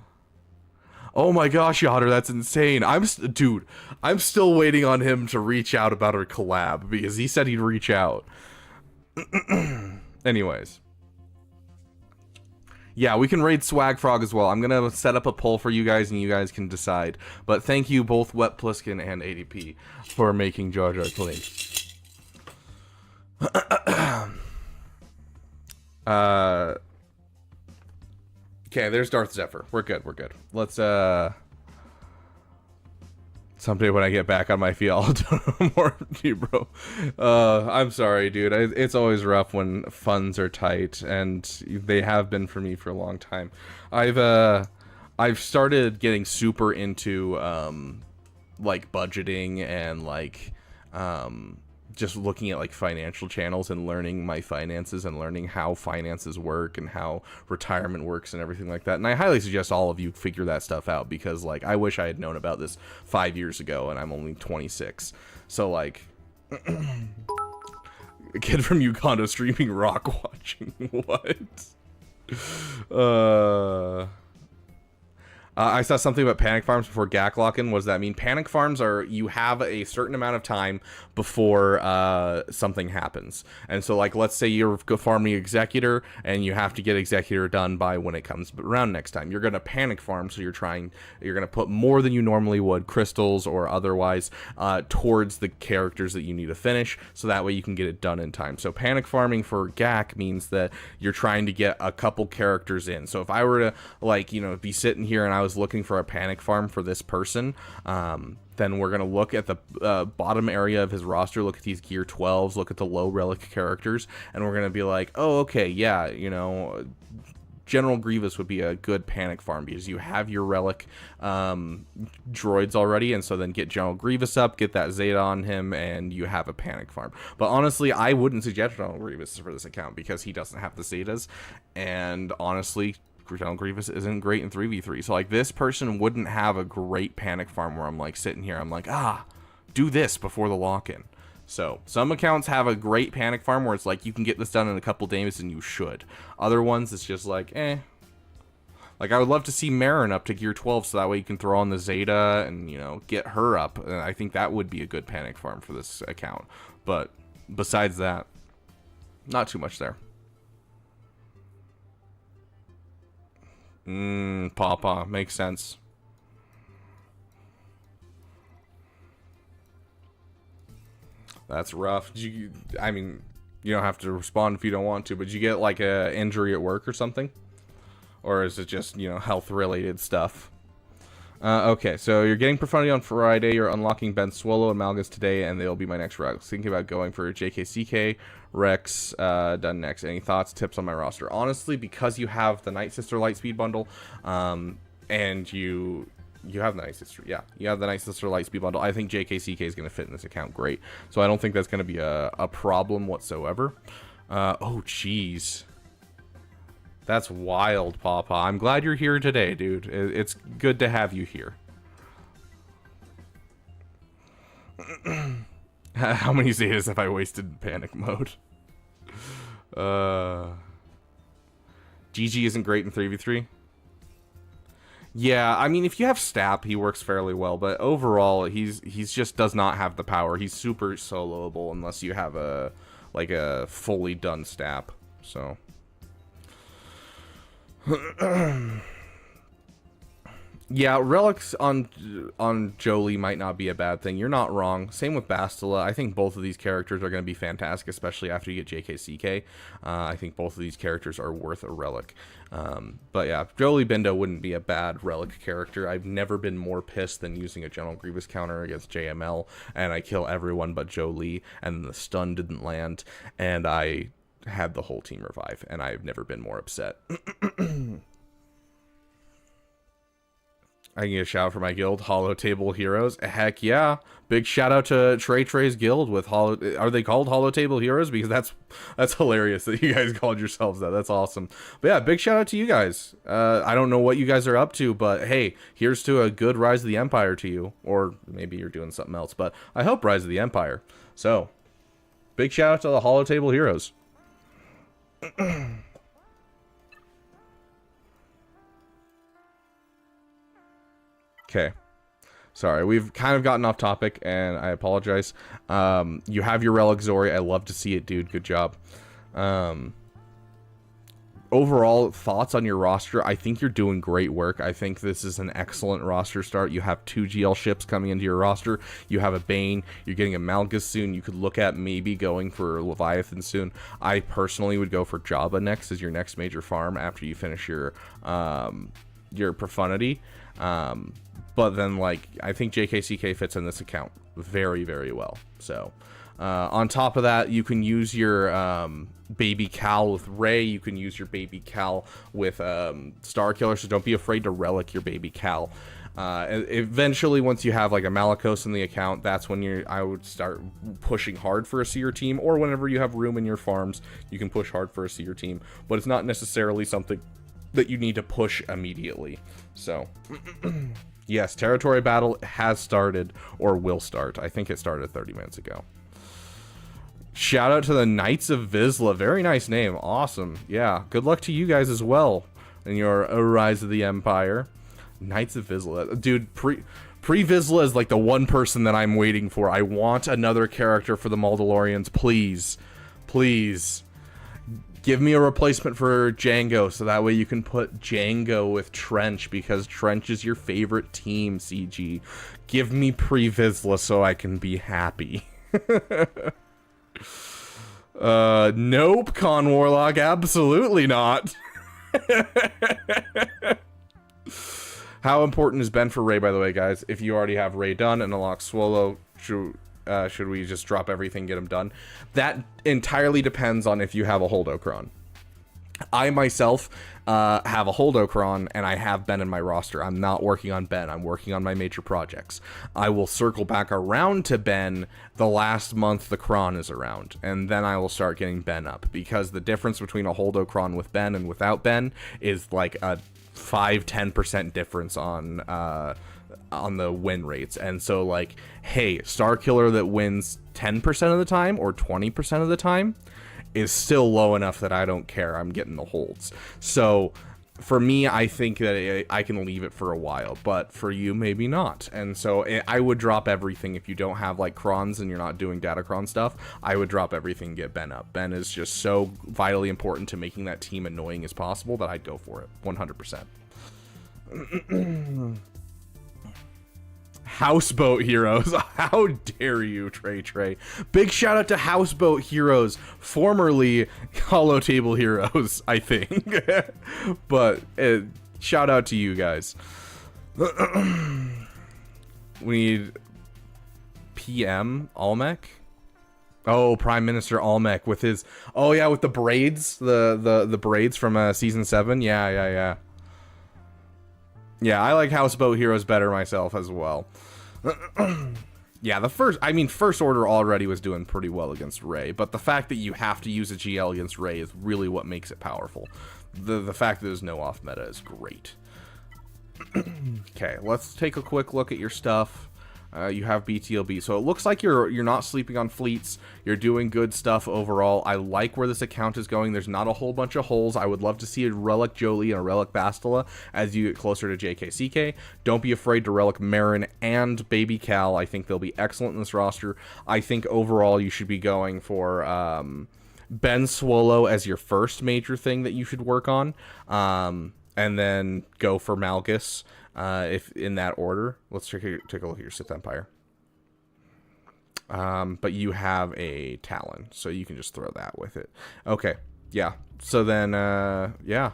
my gosh, Yotter, that's insane. Dude, I'm still waiting on him to reach out about our collab because he said he'd reach out. Anyways. Yeah, we can raid Swag Frog as well. I'm gonna set up a poll for you guys and you guys can decide. But thank you both Wep Pliskin and ADP for making Jar Jar clean. Okay, there's Darth Zephyr. We're good, we're good. Let's someday when I get back on my feet, I'll do more to you, bro. I'm sorry, dude. It's always rough when funds are tight, and they have been for me for a long time. I've started getting super into like budgeting and like just looking at like financial channels and learning my finances and learning how finances work and how retirement works and everything like that. And I highly suggest all of you figure that stuff out because like I wish I had known about this 5 years ago and I'm only 26. So like a kid from Uganda streaming rock watching what? I saw something about panic farms before GAC lock-in. What does that mean? Panic farms are, you have a certain amount of time before something happens. And so, like, let's say you're farming Executor, and you have to get Executor done by when it comes around next time. You're going to panic farm, so you're going to put more than you normally would, crystals or otherwise, towards the characters that you need to finish, so that way you can get it done in time. So panic farming for GAC means that you're trying to get a couple characters in. So if I were to, like, you know, be sitting here and I was looking for a panic farm for this person, then we're going to look at the bottom area of his roster, look at these gear 12s, look at the low relic characters, and we're going to be like, oh, okay, yeah, you know, General Grievous would be a good panic farm because you have your relic droids already, and so then get General Grievous up, get that Zeta on him, and you have a panic farm. But honestly, I wouldn't suggest General Grievous for this account because he doesn't have the Zetas, and honestly, General Grievous isn't great in 3v3. So like this person wouldn't have a great panic farm where I'm like sitting here, I'm like, do this before the lock-in. So some accounts have a great panic farm where it's like you can get this done in a couple days and you should. Other ones it's just like, Like I would love to see Marin up to gear 12 so that way you can throw on the Zeta and, you know, get her up. And I think that would be a good panic farm for this account. But besides that, not too much there. Pawpaw, makes sense. That's rough. I mean, you don't have to respond if you don't want to, but did you get like a injury at work or something? Or is it just, you know, health related stuff? Okay, so you're getting Profundity on Friday, you're unlocking Ben Swallow and Malgus today, and they'll be my next route. Thinking about going for JKCK, Rex, done next. Any thoughts, tips on my roster? Honestly, because you have the Night Sister Lightspeed bundle, and you have the Night Sister, yeah, you have the Night Sister Lightspeed bundle, I think JKCK is going to fit in this account great. So I don't think that's going to be a problem whatsoever. Oh, jeez. That's wild, Pawpaw. I'm glad you're here today, dude. It's good to have you here. How many Zetas have I wasted in panic mode? GG isn't great in 3v3. Yeah, I mean, if you have Stap, he works fairly well, but overall, he's just does not have the power. He's super soloable unless you have a fully done Stap. So. Yeah, relics on Jolie might not be a bad thing. You're not wrong. Same with Bastila. I think both of these characters are going to be fantastic, especially after you get JKCK. I think both of these characters are worth a relic. But yeah, Jolie Bindo wouldn't be a bad relic character. I've never been more pissed than using a General Grievous counter against JML, and I kill everyone but Jolie, and the stun didn't land, and I had the whole team revive, and I've never been more upset. I can get a shout out for my guild, Hollow Table Heroes. Heck yeah. Big shout out to Trey's guild with Hollow... Are they called Hollow Table Heroes? Because that's hilarious that you guys called yourselves that. That's awesome. But yeah, big shout out to you guys. I don't know what you guys are up to, but hey, here's to a good Rise of the Empire to you. Or maybe you're doing something else, but I hope Rise of the Empire. So, big shout out to the Hollow Table Heroes. Okay. Sorry, we've kind of gotten off topic, and I apologize. You have your Relic Zori. I love to see it, dude. Good job. Overall, thoughts on your roster? I think you're doing great work. I think this is an excellent roster start. You have 2 GL ships coming into your roster. You have a Bane. You're getting a Malgus soon. You could look at maybe going for Leviathan soon. I personally would go for Jabba next as your next major farm after you finish your Profundity. But then, like, I think JKCK fits in this account very, very well. So, on top of that, you can use your Baby Cal with Ray. You can use your Baby Cal with Star Killer. So don't be afraid to relic your Baby Cal. Eventually, once you have like a Malakos in the account, that's when I would start pushing hard for a seer team. Or whenever you have room in your farms, you can push hard for a seer team. But it's not necessarily something that you need to push immediately. So... Yes, Territory Battle has started, or will start. I think it started 30 minutes ago. Shout out to the Knights of Vizsla. Very nice name. Awesome. Yeah, good luck to you guys as well in your Rise of the Empire. Knights of Vizsla. Dude, Pre-Vizsla is like the one person that I'm waiting for. I want another character for the Maldalorians. Please. Please. Give me a replacement for Django, so that way you can put Django with Trench, because Trench is your favorite team, CG. Give me Pre-Vizsla so I can be happy. Nope, Con Warlock, absolutely not. How important is Ben for Ray, by the way, guys? If you already have Ray done and unlock Swallow, should we just drop everything, get them done? That entirely depends on if you have a Holdocron. I myself have a Holdocron, and I have Ben in my roster. I'm not working on Ben. I'm working on my major projects. I will circle back around to Ben the last month the Cron is around, and then I will start getting Ben up, because the difference between a Holdocron with Ben and without Ben is like a 5-10% difference on the win rates. And so, like, hey, Star Killer that wins 10% of the time or 20% of the time is still low enough that I don't care. I'm getting the holds. So for me, I think that I can leave it for a while, but for you, maybe not. And so I would drop everything if you don't have like crons and you're not doing Datacron stuff. I would drop everything and get Ben up. Ben is just so vitally important to making that team annoying as possible that I'd go for it 100%. Houseboat Heroes. How dare you, Trey. Big shout out to Houseboat Heroes, formerly Hollow Table Heroes, I think. But shout out to you guys. We need PM Almec. Oh, Prime Minister Almec with his... Oh, yeah, with the braids. The braids from Season 7. Yeah. Yeah, I like Houseboat Heroes better myself as well. Yeah, First Order already was doing pretty well against Ray, but the fact that you have to use a GL against Ray is really what makes it powerful. The fact that there's no off meta is great. Okay, let's take a quick look at your stuff. You have BTLB, so it looks like you're not sleeping on fleets. You're doing good stuff overall. I like where this account is going. There's not a whole bunch of holes. I would love to see a Relic Jolie and a Relic Bastila as you get closer to JKCK. Don't be afraid to Relic Marin and Baby Cal. I think they'll be excellent in this roster. I think overall you should be going for Ben Swallow as your first major thing that you should work on. and then go for Malgus, if in that order. Let's take a look at your Sith Empire. But you have a Talon, so you can just throw that with it. Okay, yeah. So then, yeah.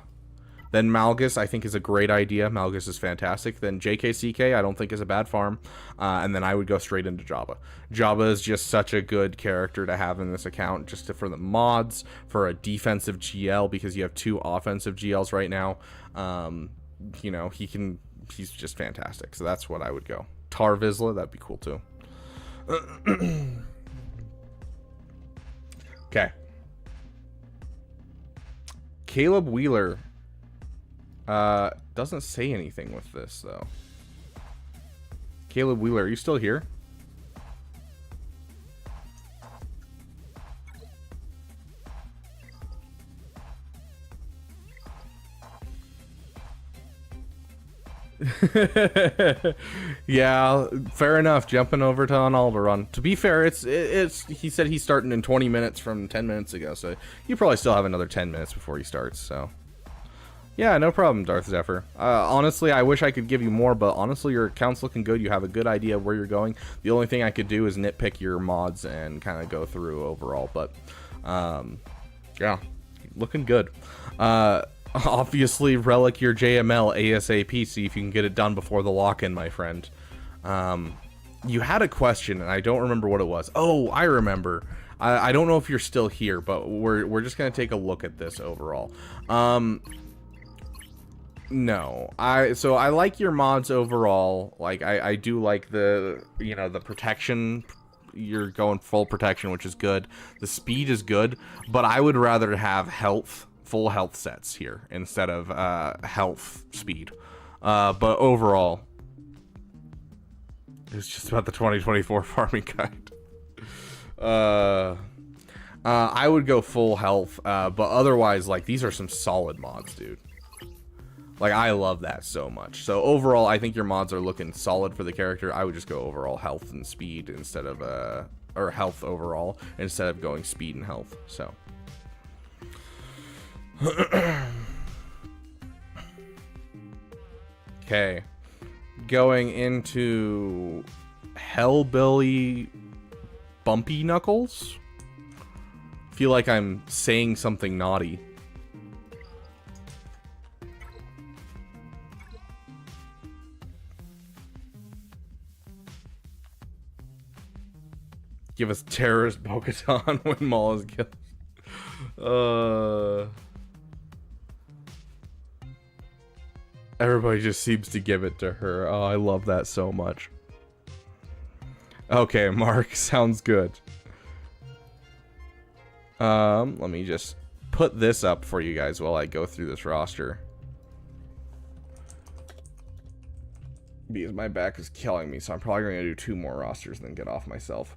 Then Malgus, I think, is a great idea. Malgus is fantastic. Then JKCK, I don't think is a bad farm. And then I would go straight into Jabba. Jabba is just such a good character to have in this account, just for the mods, for a defensive GL, because you have 2 offensive GLs right now. You know, he's just fantastic. So that's what I would go. Tar Vizsla, that'd be cool too. Okay. Caleb Wheeler. Doesn't say anything with this, though. Caleb Wheeler, are you still here? Yeah, fair enough. Jumping over to an Alderaan. To be fair, it's he said he's starting in 20 minutes from 10 minutes ago, so you probably still have another 10 minutes before he starts, so... Yeah, no problem, Darth Zephyr. Honestly, I wish I could give you more, but honestly, your account's looking good. You have a good idea of where you're going. The only thing I could do is nitpick your mods and kind of go through overall, but, yeah, looking good. Obviously, relic your JML ASAP, see if you can get it done before the lock-in, my friend. You had a question, and I don't remember what it was. Oh, I remember. I don't know if you're still here, but we're just going to take a look at this overall. No, so I like your mods overall. Like, I do like the, you know, the protection. You're going full protection, which is good. The speed is good, but I would rather have full health sets here instead of health speed. But overall, it's just about the 2024 farming guide. I would go full health, but otherwise, like, these are some solid mods, dude. Like, I love that so much. So overall, I think your mods are looking solid for the character. I would just go overall health and speed instead of, or health overall, instead of going speed and health, so. Okay. Going into Hellbilly Bumpy Knuckles. Feel like I'm saying something naughty. Give us terrorist Bo-Katan when Maul is killed. Everybody just seems to give it to her. Oh, I love that so much. Okay, Mark, sounds good. Let me just put this up for you guys while I go through this roster. Because my back is killing me, so I'm probably going to do 2 more rosters and then get off myself.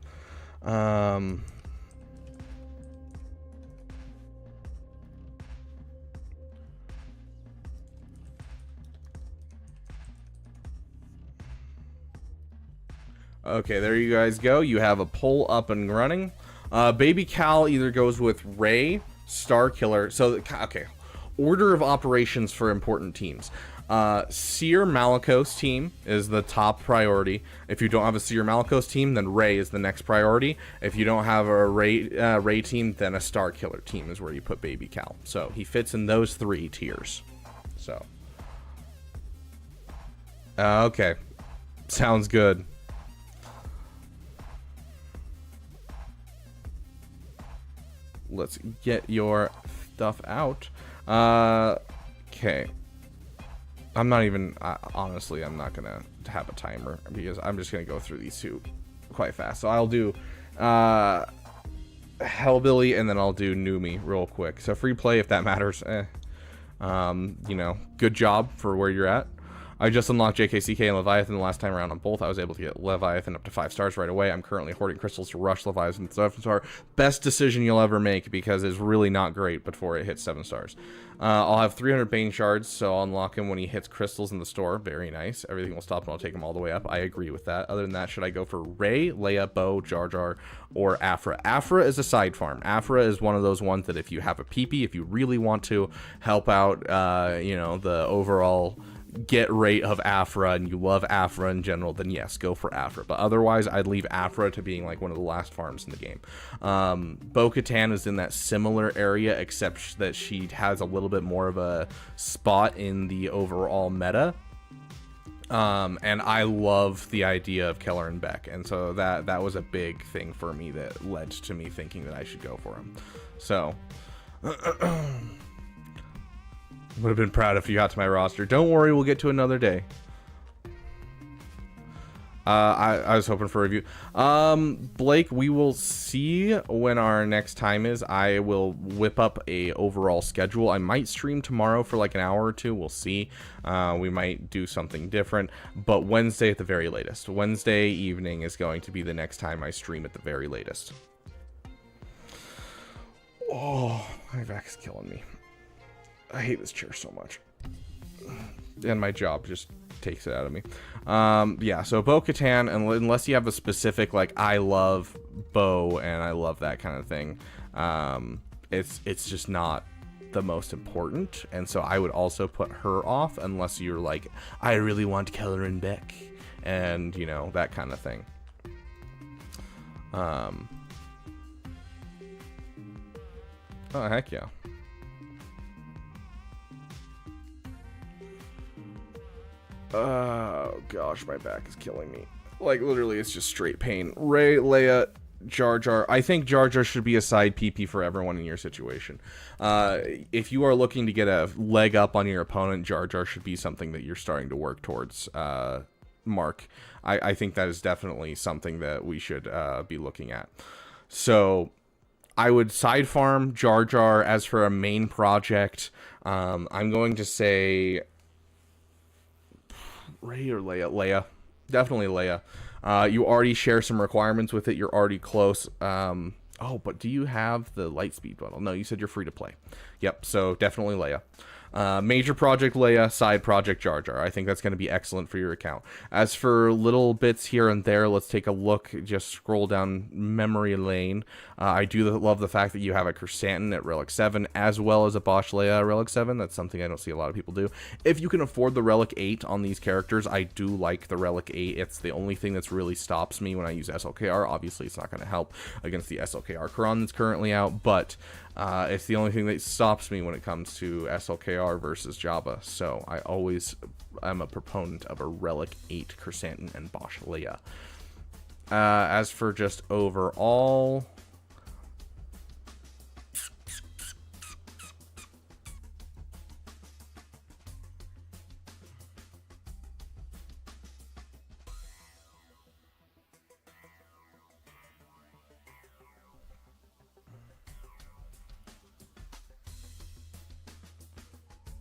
Okay, there you guys go. You have a poll up and running. Baby Cal either goes with Rey, Star Killer. So, okay, order of operations for important teams. Seer Malicos team is the top priority. If you don't have a Seer Malicos team, then Rey is the next priority. If you don't have a Rey team, then a Star Killer team is where you put Baby Cal. So he fits in those 3 tiers. So, okay, sounds good. Let's get your stuff out. Okay. I'm not even, honestly, I'm not going to have a timer because I'm just going to go through these 2 quite fast. So I'll do Hellbilly and then I'll do Numi real quick. So free play if that matters. You know, good job for where you're at. I just unlocked JKCK and Leviathan the last time around on both. I was able to get Leviathan up to 5 stars right away. I'm currently hoarding crystals to rush Leviathan to 7 star. Best decision you'll ever make because it's really not great before it hits 7 stars. I'll have 300 Bane shards, so I'll unlock him when he hits crystals in the store. Very nice. Everything will stop and I'll take him all the way up. I agree with that. Other than that, should I go for Ray, Leia, Bo, Jar Jar, or Afra? Afra is a side farm. Afra is one of those ones that if you have a PP, if you really want to help out, you know, the overall get rate of Afra and you love Afra in general, then yes, go for Afra. But otherwise, I'd leave Afra to being like one of the last farms in the game. Bo-Katan is in that similar area, except that she has a little bit more of a spot in the overall meta. And I love the idea of Keller and Beck, and so that was a big thing for me that led to me thinking that I should go for him. So would have been proud if you got to my roster. Don't worry, we'll get to another day. I was hoping for a review. Blake, we will see when our next time is. I will whip up a overall schedule. I might stream tomorrow for like an hour or two. We'll see. We might do something different, but Wednesday at the very latest. Wednesday evening is going to be the next time I stream at the very latest. Oh, my back is killing me. I hate this chair so much. And my job just takes it out of me. Yeah, so Bo-Katan, unless you have a specific, like, I love Bo and I love that kind of thing, it's just not the most important. And so I would also put her off unless you're like, I really want Keller and Beck, and, you know, that kind of thing. Oh, heck yeah. Oh gosh, my back is killing me. Like, literally, it's just straight pain. Ray, Leia, Jar Jar. I think Jar Jar should be a side PP for everyone in your situation. If you are looking to get a leg up on your opponent, Jar Jar should be something that you're starting to work towards, Mark. I think that is definitely something that we should be looking at. So I would side farm Jar Jar. As for a main project, I'm going to say Ray or Leia? Leia. Definitely Leia. You already share some requirements with it. You're already close. Oh, but do you have the Lightspeed bundle? No, you said you're free to play. Yep, so definitely Leia. Major project Leia, side project Jar Jar. I think that's going to be excellent for your account. As for little bits here and there, let's take a look. Just scroll down memory lane. I do love the fact that you have a Chrysanthemum at Relic 7, as well as a Bosch Leia at Relic 7. That's something I don't see a lot of people do. If you can afford the Relic 8 on these characters, I do like the Relic 8. It's the only thing that's really stops me when I use SLKR. Obviously, it's not going to help against the SLKR Quran that's currently out, but it's the only thing that stops me when it comes to SLKR versus Jabba. So I always am a proponent of a Relic 8 Chrysanthemum and Bosch Leia. As for just overall,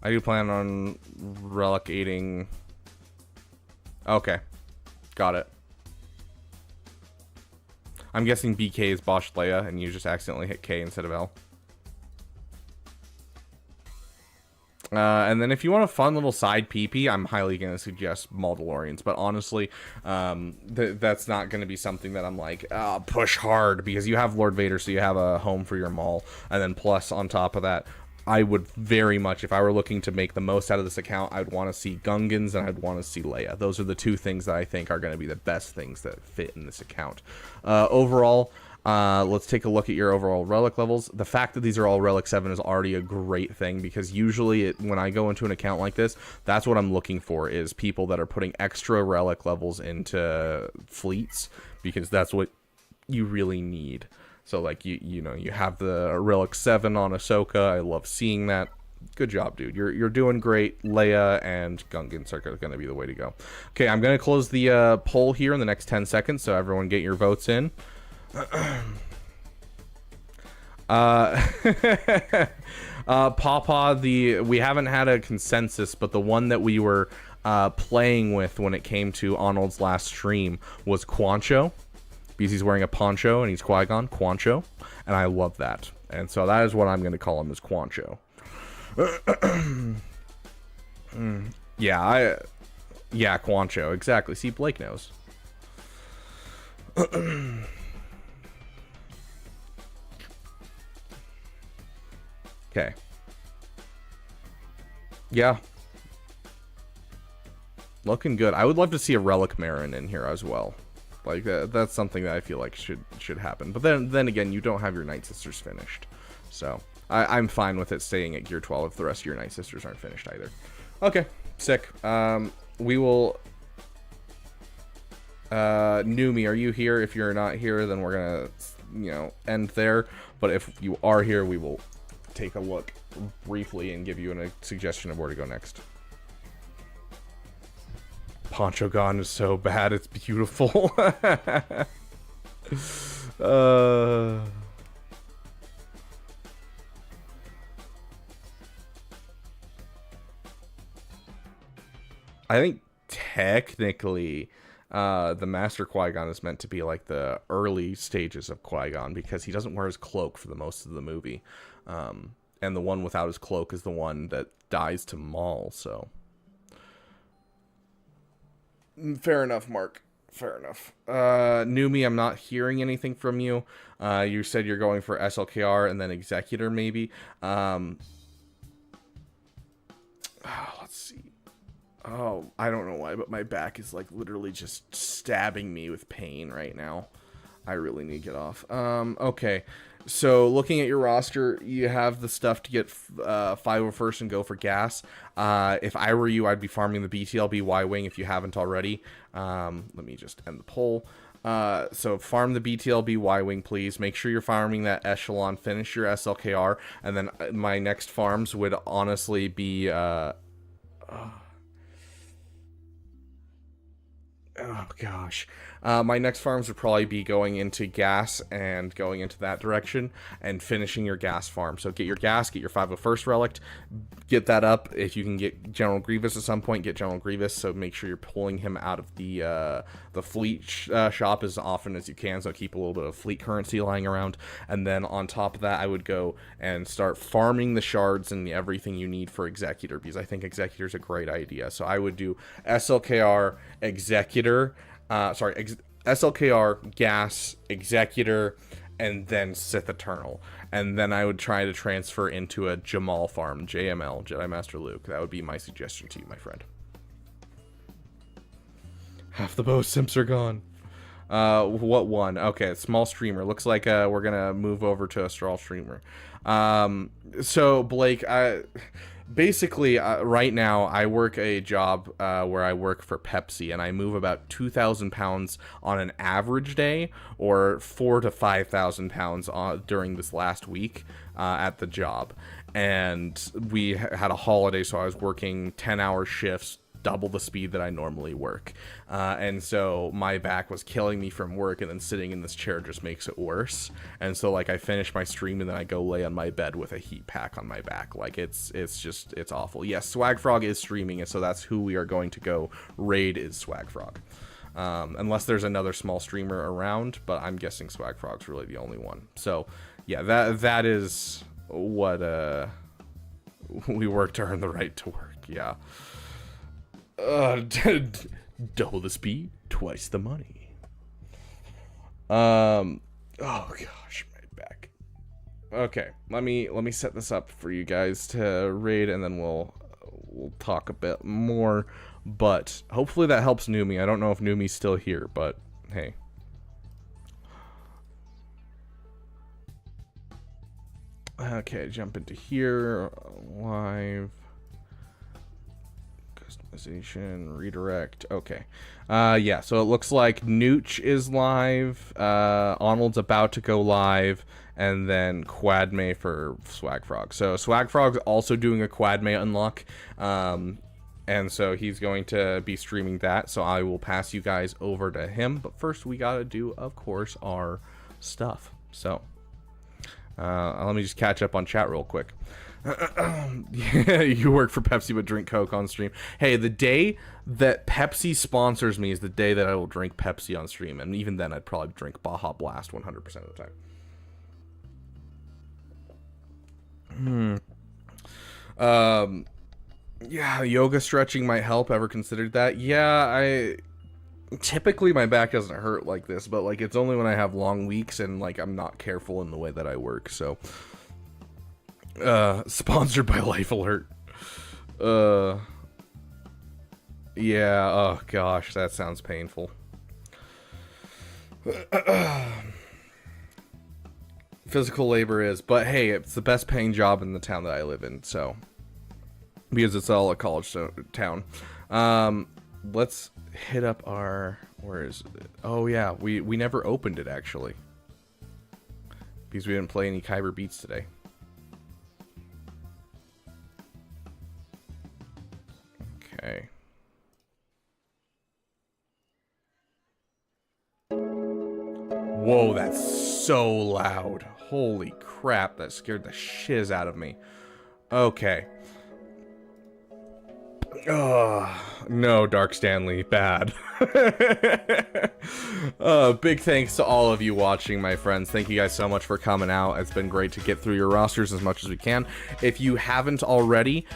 I do plan on Relic 8ing. Okay. Got it. I'm guessing BK is Bosch Leia, and you just accidentally hit K instead of L. And then if you want a fun little side PP, I'm highly going to suggest Mandalorians. But honestly, that's not going to be something that I'm like, push hard, because you have Lord Vader, so you have a home for your Maul. And then plus, on top of that, I would very much, if I were looking to make the most out of this account, I'd want to see Gungans and I'd want to see Leia. Those are the two things that I think are going to be the best things that fit in this account. Overall, let's take a look at your overall relic levels. The fact that these are all Relic 7 is already a great thing, because usually when I go into an account like this, that's what I'm looking for, is people that are putting extra relic levels into fleets, because that's what you really need. So, like, you know, you have the Relic 7 on Ahsoka. I love seeing that. Good job, dude. You're doing great. Leia and Gungans are going to be the way to go. Okay, I'm going to close the poll here in the next 10 seconds, so everyone get your votes in. Pawpaw, we haven't had a consensus, but the one that we were playing with when it came to Arnold's last stream was Quancho, because he's wearing a poncho and he's Qui-Gon, Quancho, and I love that. And so that is what I'm going to call him, is Quancho. Yeah, Quancho, exactly. See, Blake knows. Okay. Yeah. Looking good. I would love to see a Relic Marin in here as well. Like, that's something that I feel like should happen. But then again, you don't have your Night Sisters finished. So, I'm fine with it staying at Gear 12 if the rest of your Night Sisters aren't finished either. Okay, sick. We will... Numi, are you here? If you're not here, then we're gonna, you know, end there. But if you are here, we will take a look briefly and give you a suggestion of where to go next. Poncho Gon is so bad, it's beautiful. I think technically the Master Qui-Gon is meant to be like the early stages of Qui-Gon, because he doesn't wear his cloak for the most of the movie. And the one without his cloak is the one that dies to Maul, so... Fair enough, Mark. Fair enough. Numi, I'm not hearing anything from you. You said you're going for SLKR and then Executor, maybe. Let's see. Oh, I don't know why, but my back is like literally just stabbing me with pain right now. I really need to get off. Okay. So looking at your roster, you have the stuff to get 501st and go for gas. If I were you, I'd be farming the BTLB Y-Wing if you haven't already. Let me just end the poll. So farm the BTLB Y-Wing, please. Make sure you're farming that Echelon. Finish your SLKR. And then my next farms would honestly be... Oh gosh, my next farms would probably be going into gas and going into that direction and finishing your gas farm. So get your gas, get your 501st relic, get that up. If you can get General Grievous at some point, get General Grievous. So make sure you're pulling him out of the fleet shop as often as you can. So keep a little bit of fleet currency lying around. And then on top of that, I would go and start farming the shards and everything you need for Executor, because I think Executor is a great idea. So I would do SLKR, Executor, SLKR, Gas, Executor, and then Sith Eternal. And then I would try to transfer into a Jamal farm, JML, Jedi Master Luke. That would be my suggestion to you, my friend. Half the bow simps are gone. What one? Okay, small streamer. Looks like we're gonna move over to a small streamer. So Blake, basically, right now, I work a job where I work for Pepsi, and I move about 2,000 pounds on an average day, or 4,000 to 5,000 pounds during this last week at the job. And we had a holiday, so I was working 10-hour shifts, double the speed that I normally work. And so my back was killing me from work, and then sitting in this chair just makes it worse. And so like I finish my stream and then I go lay on my bed with a heat pack on my back. Like it's awful. Yes, Swag Frog is streaming, and so that's who we are going to go raid, is Swag Frog. Unless there's another small streamer around, but I'm guessing Swag Frog's really the only one. So yeah, that is what we work to earn the right to work. Yeah. Double the speed, twice the money. Oh gosh, my back. Okay, let me set this up for you guys to raid, and then we'll talk a bit more. But hopefully that helps Numi. I don't know if Numi's still here, but hey. Okay, jump into here, live. Customization, redirect. Okay. Yeah, so it looks like Nooch is live. Arnold's about to go live. And then Quadme for Swag Frog. So Swag Frog's also doing a Quadme unlock. And so he's going to be streaming that. So I will pass you guys over to him. But first we gotta do, of course, our stuff. So Let me just catch up on chat real quick. Yeah, you work for Pepsi but drink Coke on stream. Hey, the day that Pepsi sponsors me is the day that I will drink Pepsi on stream, and even then I'd probably drink Baja Blast 100% of the time. Yeah, yoga stretching might help. Ever considered that? Yeah, typically my back doesn't hurt like this, but like it's only when I have long weeks and like I'm not careful in the way that I work. So sponsored by Life Alert. Yeah, oh gosh, that sounds painful. Physical labor is, but hey, it's the best paying job in the town that I live in, so because it's all a college town. Let's hit up our, where is it? Oh yeah, we never opened it actually, because we didn't play any Kyber beats today. Okay. Whoa, that's so loud. Holy crap, that scared the shiz out of me. Okay. No, Dark Stanley, bad. Big thanks to all of you watching, my friends. Thank you guys so much for coming out. It's been great to get through your rosters as much as we can. If you haven't already,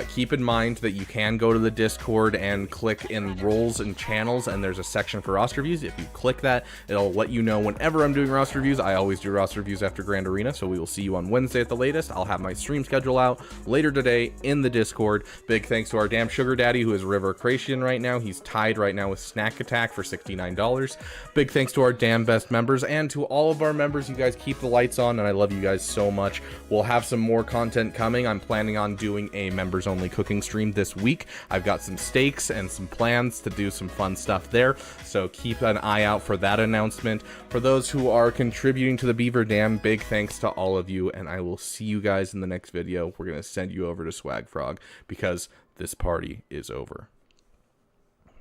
keep in mind that you can go to the Discord and click in roles and channels, and there's a section for roster reviews. If you click that, it'll let you know whenever I'm doing roster reviews. I always do roster reviews after Grand Arena, so we will see you on Wednesday at the latest. I'll have my stream schedule out later today in the Discord. Big thanks to our damn sugar daddy, who is River Cration right now. He's tied right now with Snack Attack for $69. Big thanks to our damn best members and to all of our members. You guys keep the lights on, and I love you guys so much. We'll have some more content coming. I'm planning on doing a members only cooking stream this week. I've got some steaks and some plans to do some fun stuff there, so keep an eye out for that announcement. For those who are contributing to the Beaver Dam, big thanks to all of you, and I will see you guys in the next video. We're gonna send you over to Swag Frog because this party is over.